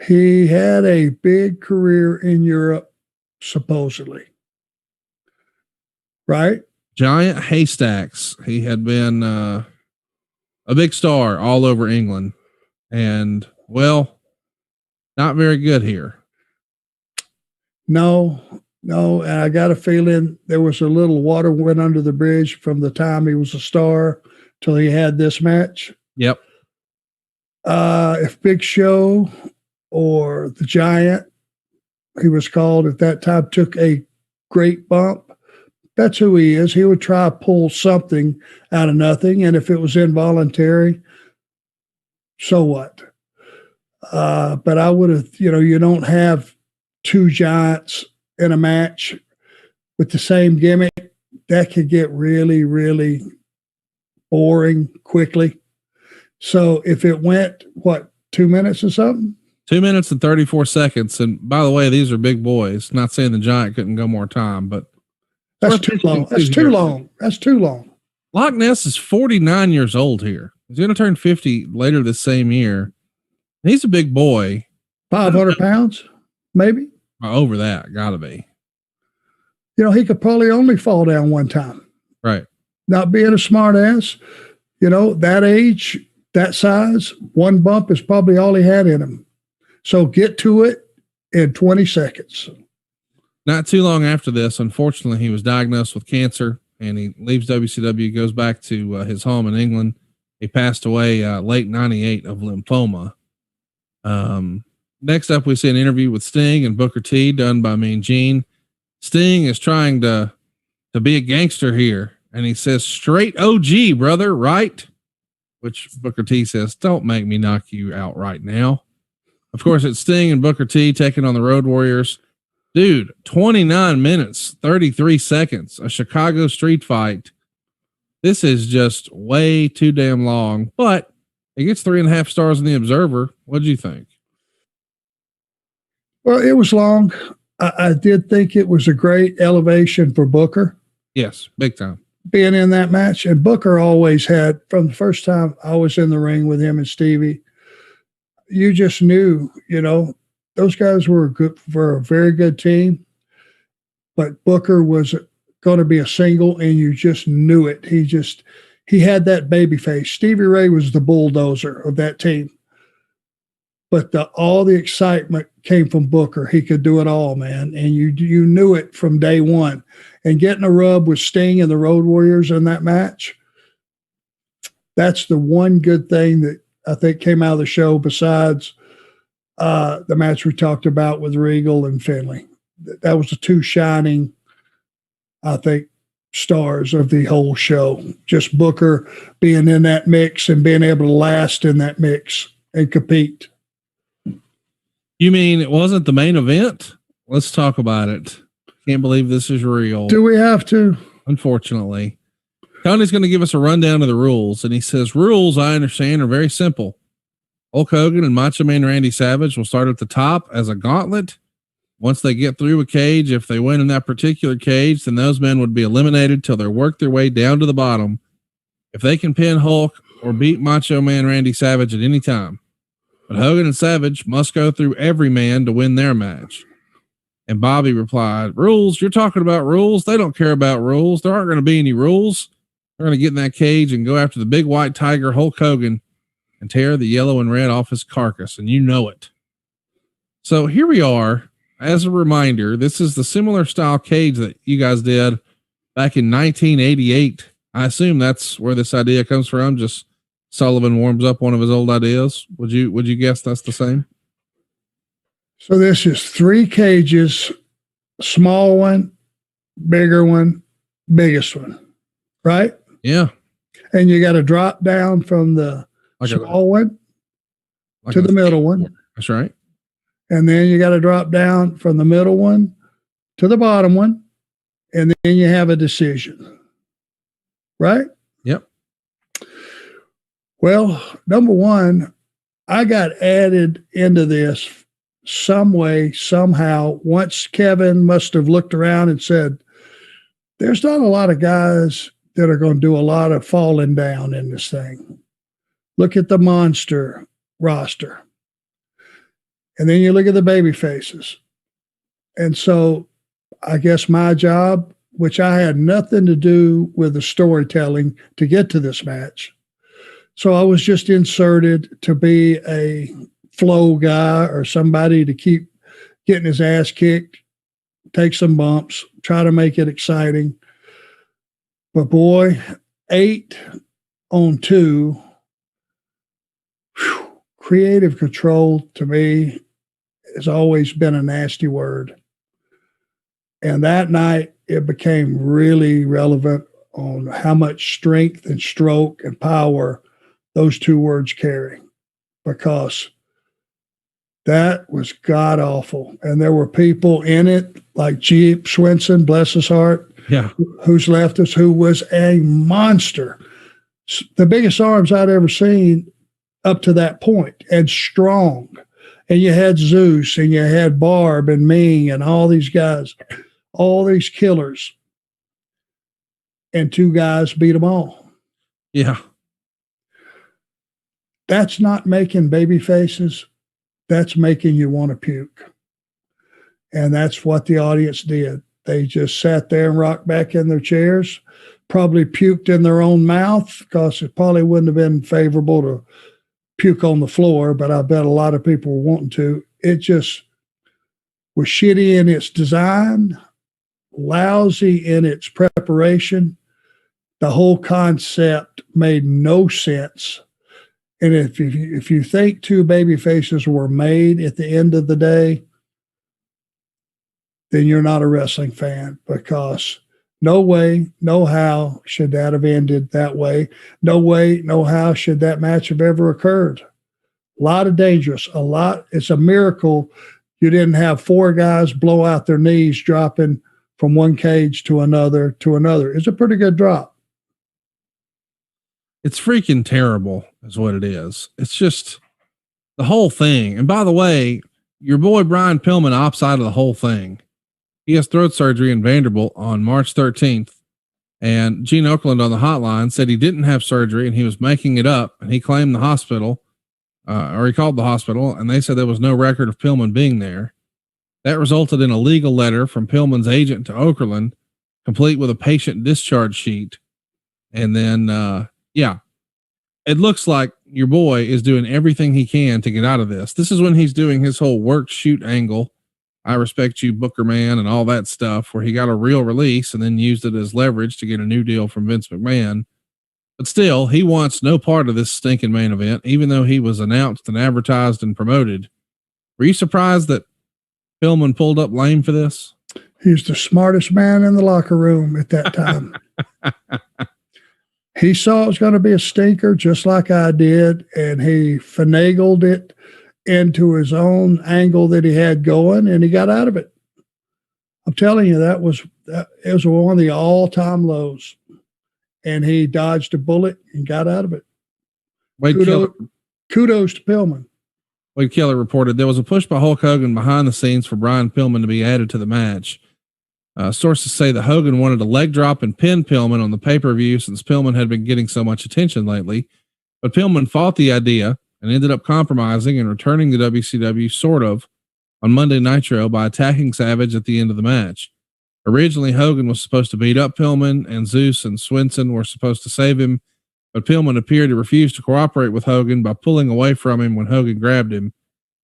He had a big career in Europe, supposedly. Right? Giant Haystacks. He had been a big star all over England. And, well, not very good here. No. And I got a feeling there was a little water went under the bridge from the time he was a star till he had this match. Yep. If Big Show or the Giant, he was called at that time, took a great bump, that's who he is. He would try to pull something out of nothing. And if it was involuntary, so what? But I would have, you don't have two giants in a match with the same gimmick. That could get really, really boring quickly. So if it went, 2 minutes or something? 2 minutes and 34 seconds. And by the way, these are big boys. Not saying the Giant couldn't go more time, but that's too long. That's too long. That's too long. Loch Ness is 49 years old here. He's going to turn 50 later this same year. He's a big boy. 500 pounds, maybe? Over that, gotta be. He could probably only fall down one time. Right. Not being a smart ass, that age, that size, one bump is probably all he had in him. So get to it in 20 seconds. Not too long after this, unfortunately, he was diagnosed with cancer and he leaves WCW, goes back to his home in England. He passed away late 98 of lymphoma. Next up, we see an interview with Sting and Booker T done by Mean Gene. Sting is trying to be a gangster here. And he says, straight OG, brother, right? Which Booker T says, don't make me knock you out right now. Of course, it's Sting and Booker T taking on the Road Warriors. Dude, 29 minutes, 33 seconds, a Chicago street fight. This is just way too damn long, but it gets 3.5 stars in the Observer. What do you think? Well, it was long. I did think it was a great elevation for Booker. Yes, big time. Being in that match. And Booker always had, from the first time I was in the ring with him and Stevie, you just knew, those guys were a very good team. But Booker was going to be a single, and you just knew it. he had that baby face. Stevie Ray was the bulldozer of that team. But all the excitement came from Booker. He could do it all, man. And you knew it from day one. And getting a rub with Sting and the Road Warriors in that match, that's the one good thing that I think came out of the show besides the match we talked about with Regal and Finlay. That was the two shining, I think, stars of the whole show. Just Booker being in that mix and being able to last in that mix and compete. You mean it wasn't the main event? Let's talk about it. Can't believe this is real. Do we have to? Unfortunately. Tony's going to give us a rundown of the rules, and he says, rules, I understand, are very simple. Hulk Hogan and Macho Man Randy Savage will start at the top as a gauntlet. Once they get through a cage, if they win in that particular cage, then those men would be eliminated till they work their way down to the bottom. If they can pin Hulk or beat Macho Man Randy Savage at any time. But Hogan and Savage must go through every man to win their match. And Bobby replied, rules? You're talking about rules? They don't care about rules. There aren't going to be any rules. They're going to get in that cage and go after the big white tiger, Hulk Hogan, and tear the yellow and red off his carcass. And you know it. So here we are. As a reminder, this is the similar style cage that you guys did back in 1988. I assume that's where this idea comes from. Just Sullivan warms up one of his old ideas. Would you guess that's the same? So this is 3 cages, small one, bigger one, biggest one, right? Yeah. And you got to drop down from the small one to the middle one. That's right. And then you got to drop down from the middle one to the bottom one. And then you have a decision, right? Yep. Well, number one, I got added into this some way, somehow. Once Kevin must have looked around and said, there's not a lot of guys that are going to do a lot of falling down in this thing. Look at the monster roster. And then you look at the baby faces. And so I guess my job, which I had nothing to do with the storytelling to get to this match. So I was just inserted to be a flow guy or somebody to keep getting his ass kicked, take some bumps, try to make it exciting. But boy, 8-on-2, creative control to me has always been a nasty word. And that night it became really relevant on how much strength and stroke and power those 2 words carry, because that was god awful. And there were people in it like Jeep Swenson, bless his heart, who's left us, who was a monster. The biggest arms I'd ever seen up to that point, and strong. And you had Zeus and you had Barb and Ming and all these guys, all these killers. And 2 guys beat them all. Yeah. That's not making baby faces. That's making you want to puke. And that's what the audience did. They just sat there and rocked back in their chairs, probably puked in their own mouth, because it probably wouldn't have been favorable to puke on the floor, but I bet a lot of people were wanting to. It just was shitty in its design, lousy in its preparation. The whole concept made no sense. And if you think 2 baby faces were made at the end of the day, then you're not a wrestling fan, because no way, no how should that have ended that way. No way, no how should that match have ever occurred. A lot of dangerous, a lot. It's a miracle you didn't have 4 guys blow out their knees dropping from one cage to another to another. It's a pretty good drop. It's freaking terrible is what it is. It's just the whole thing. And by the way, your boy Brian Pillman opts out of the whole thing. He has throat surgery in Vanderbilt on March 13th. And Gene Oakland on the hotline said he didn't have surgery and he was making it up. And he claimed the hospital, or he called the hospital, and they said there was no record of Pillman being there. That resulted in a legal letter from Pillman's agent to Okerlund, complete with a patient discharge sheet. And then Yeah. It looks like your boy is doing everything he can to get out of this. This is when he's doing his whole work shoot angle. I respect you, Booker Man, and all that stuff, where he got a real release and then used it as leverage to get a new deal from Vince McMahon. But still, he wants no part of this stinking main event, even though he was announced and advertised and promoted. Were you surprised that Pillman pulled up lame for this? He's the smartest man in the locker room at that time. He saw it was going to be a stinker, just like I did, and he finagled it into his own angle that he had going, and he got out of it. I'm telling you, it was one of the all-time lows, and he dodged a bullet and got out of it. Kudos to Pillman. Wade Keller reported there was a push by Hulk Hogan behind the scenes for Brian Pillman to be added to the match. Sources say that Hogan wanted a leg drop and pin Pillman on the pay-per-view since Pillman had been getting so much attention lately, but Pillman fought the idea and ended up compromising and returning to WCW sort of on Monday Nitro by attacking Savage at the end of the match. Originally, Hogan was supposed to beat up Pillman, and Zeus and Swenson were supposed to save him, but Pillman appeared to refuse to cooperate with Hogan by pulling away from him when Hogan grabbed him.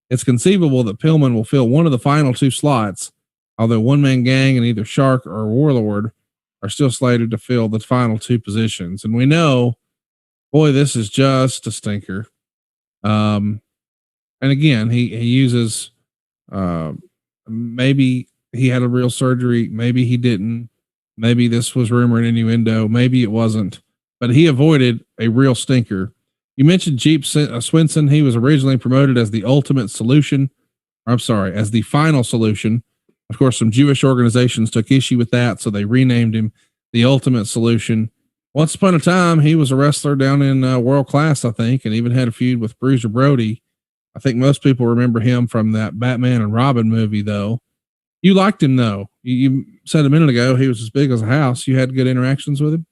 It's conceivable that Pillman will fill one of the final two slots, although One Man Gang and either Shark or Warlord are still slated to fill the final two positions. And we know, boy, this is just a stinker. And again, he uses, maybe he had a real surgery. Maybe he didn't. Maybe this was rumor and innuendo. Maybe it wasn't, but he avoided a real stinker. You mentioned Jeep Swenson. He was originally promoted as the ultimate solution. As the final solution. Of course, some Jewish organizations took issue with that, so they renamed him the Ultimate Solution. Once upon a time, he was a wrestler down in World Class, I think, and even had a feud with Bruiser Brody. I think most people remember him from that Batman and Robin movie, though. You liked him, though. You said a minute ago he was as big as a house. You had good interactions with him?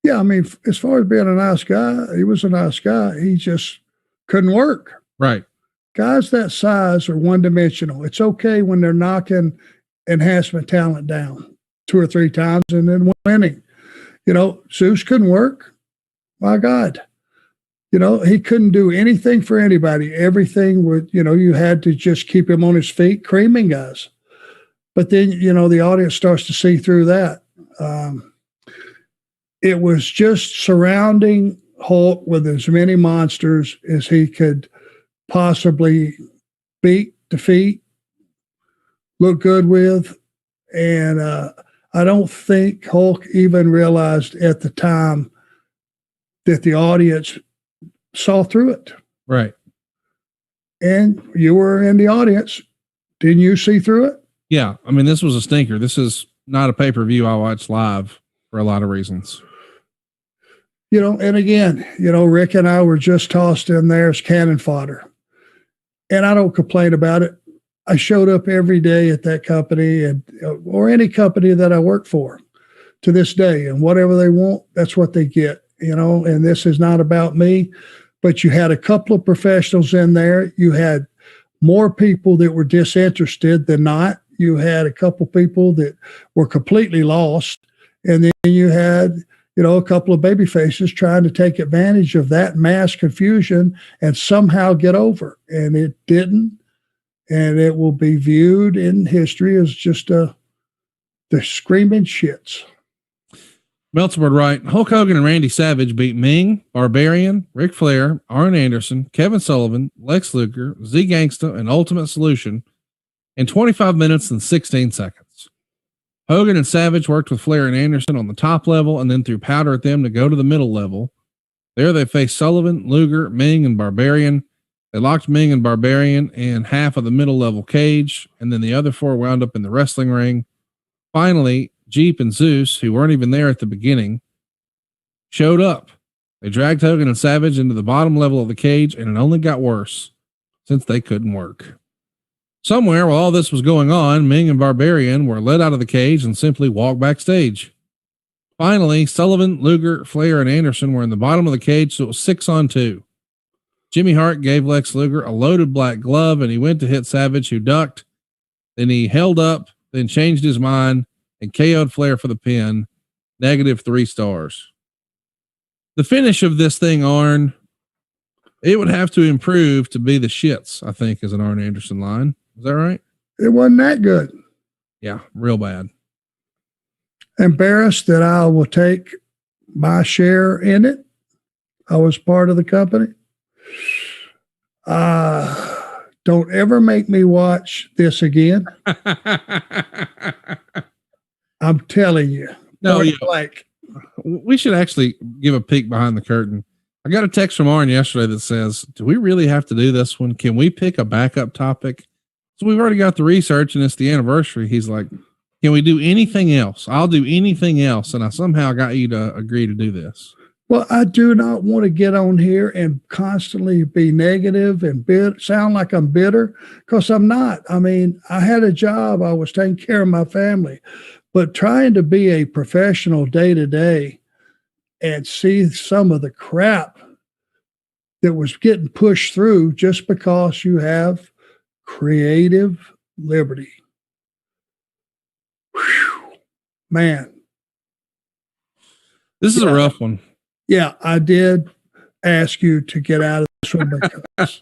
Yeah, I mean, as far as being a nice guy, he was a nice guy. He just couldn't work. Right. Guys that size are one-dimensional. It's okay when they're knocking enhancement talent down 2 or 3 times and then winning. Zeus couldn't work. My God. He couldn't do anything for anybody. Everything would, you had to just keep him on his feet, creaming guys. But then, the audience starts to see through that. It was just surrounding Hulk with as many monsters as he could possibly defeat, look good with. And I don't think Hulk even realized at the time that the audience saw through it. Right. And you were in the audience. Didn't you see through it? Yeah. I mean, this was a stinker. This is not a pay-per-view I watch live for a lot of reasons. And again, Rick and I were just tossed in there as cannon fodder. And I don't complain about it. I showed up every day at that company or any company that I work for to this day, and whatever they want, that's what they get, and this is not about me, but you had a couple of professionals in there. You had more people that were disinterested than not. You had a couple people that were completely lost. And then you had, a couple of baby faces trying to take advantage of that mass confusion and somehow get over. And it didn't. And it will be viewed in history as just the screaming shits. Meltzer would write, Hulk Hogan and Randy Savage beat Ming, Barbarian, Ric Flair, Arn Anderson, Kevin Sullivan, Lex Luger, Z Gangsta, and Ultimate Solution in 25 minutes and 16 seconds. Hogan and Savage worked with Flair and Anderson on the top level and then threw powder at them to go to the middle level. There they faced Sullivan, Luger, Ming, and Barbarian. They locked Ming and Barbarian in half of the middle level cage, and then the other 4 wound up in the wrestling ring. Finally, Jeep and Zeus, who weren't even there at the beginning, showed up. They dragged Hogan and Savage into the bottom level of the cage, and it only got worse since they couldn't work. Somewhere while all this was going on, Ming and Barbarian were let out of the cage and simply walked backstage. Finally, Sullivan, Luger, Flair, and Anderson were in the bottom of the cage, so it was 6-on-2. Jimmy Hart gave Lex Luger a loaded black glove, and he went to hit Savage, who ducked. Then he held up, then changed his mind and KO'd Flair for the pin. -3 stars. the finish of this thing, Arn, it would have to improve to be the shits, I think, is an Arn Anderson line. Is that right? It wasn't that good. Yeah, real bad. Embarrassed that I will take my share in it. I was part of the company. Don't ever make me watch this again. I'm telling you. No, yeah. Like, we should actually give a peek behind the curtain. I got a text from Arn yesterday that says, do we really have to do this one? Can we pick a backup topic? So we've already got the research and it's the anniversary. He's like, can we do anything else? I'll do anything else. And I somehow got you to agree to do this. Well, I do not want to get on here and constantly be negative and sound like I'm bitter, because I'm not. I mean, I had a job. I was taking care of my family, but trying to be a professional day to day and see some of the crap that was getting pushed through just because you have creative liberty. Whew, man. This is a rough one. Yeah, I did ask you to get out of this one because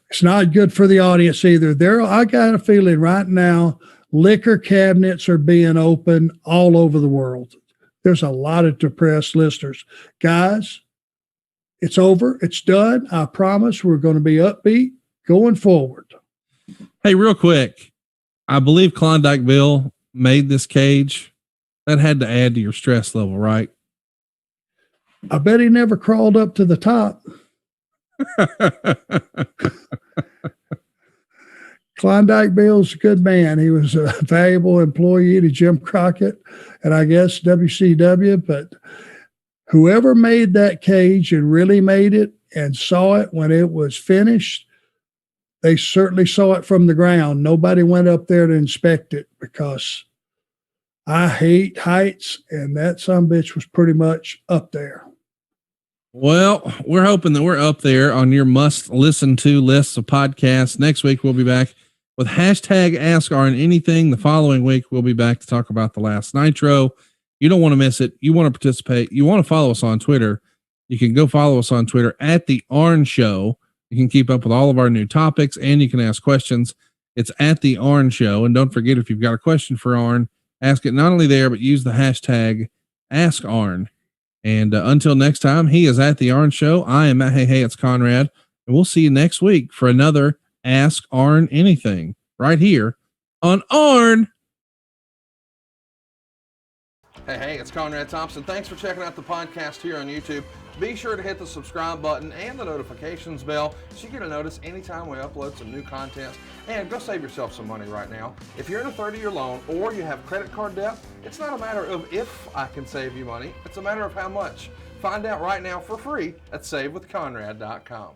it's not good for the audience either. I got a feeling right now liquor cabinets are being opened all over the world. There's a lot of depressed listeners. Guys, it's over. It's done. I promise we're going to be upbeat going forward. Hey, real quick. I believe Klondike Bill made this cage. That had to add to your stress level, right? I bet he never crawled up to the top. Klondike Bill's a good man. He was a valuable employee to Jim Crockett and I guess WCW, but whoever made that cage and really made it and saw it when it was finished, they certainly saw it from the ground. Nobody went up there to inspect it because I hate heights, and that sumbitch was pretty much up there. Well, we're hoping that we're up there on your must listen to lists of podcasts. Next week, we'll be back with hashtag Ask Arn Anything. The following week, we'll be back to talk about the last Nitro. You don't want to miss it. You want to participate. You want to follow us on Twitter. You can go follow us on Twitter at The Arn Show. You can keep up with all of our new topics and you can ask questions. It's at The Arn Show. And don't forget, if you've got a question for Arn, ask it not only there, but use the hashtag Ask Arn. And until next time, he is at The Arn Show. I am at Hey, it's Conrad. And we'll see you next week for another Ask Arn Anything right here on Arn. Hey, it's Conrad Thompson. Thanks for checking out the podcast here on YouTube. Be sure to hit the subscribe button and the notifications bell so you get a notice anytime we upload some new content. And go save yourself some money right now. If you're in a 30-year loan or you have credit card debt, it's not a matter of if I can save you money. It's a matter of how much. Find out right now for free at SaveWithConrad.com.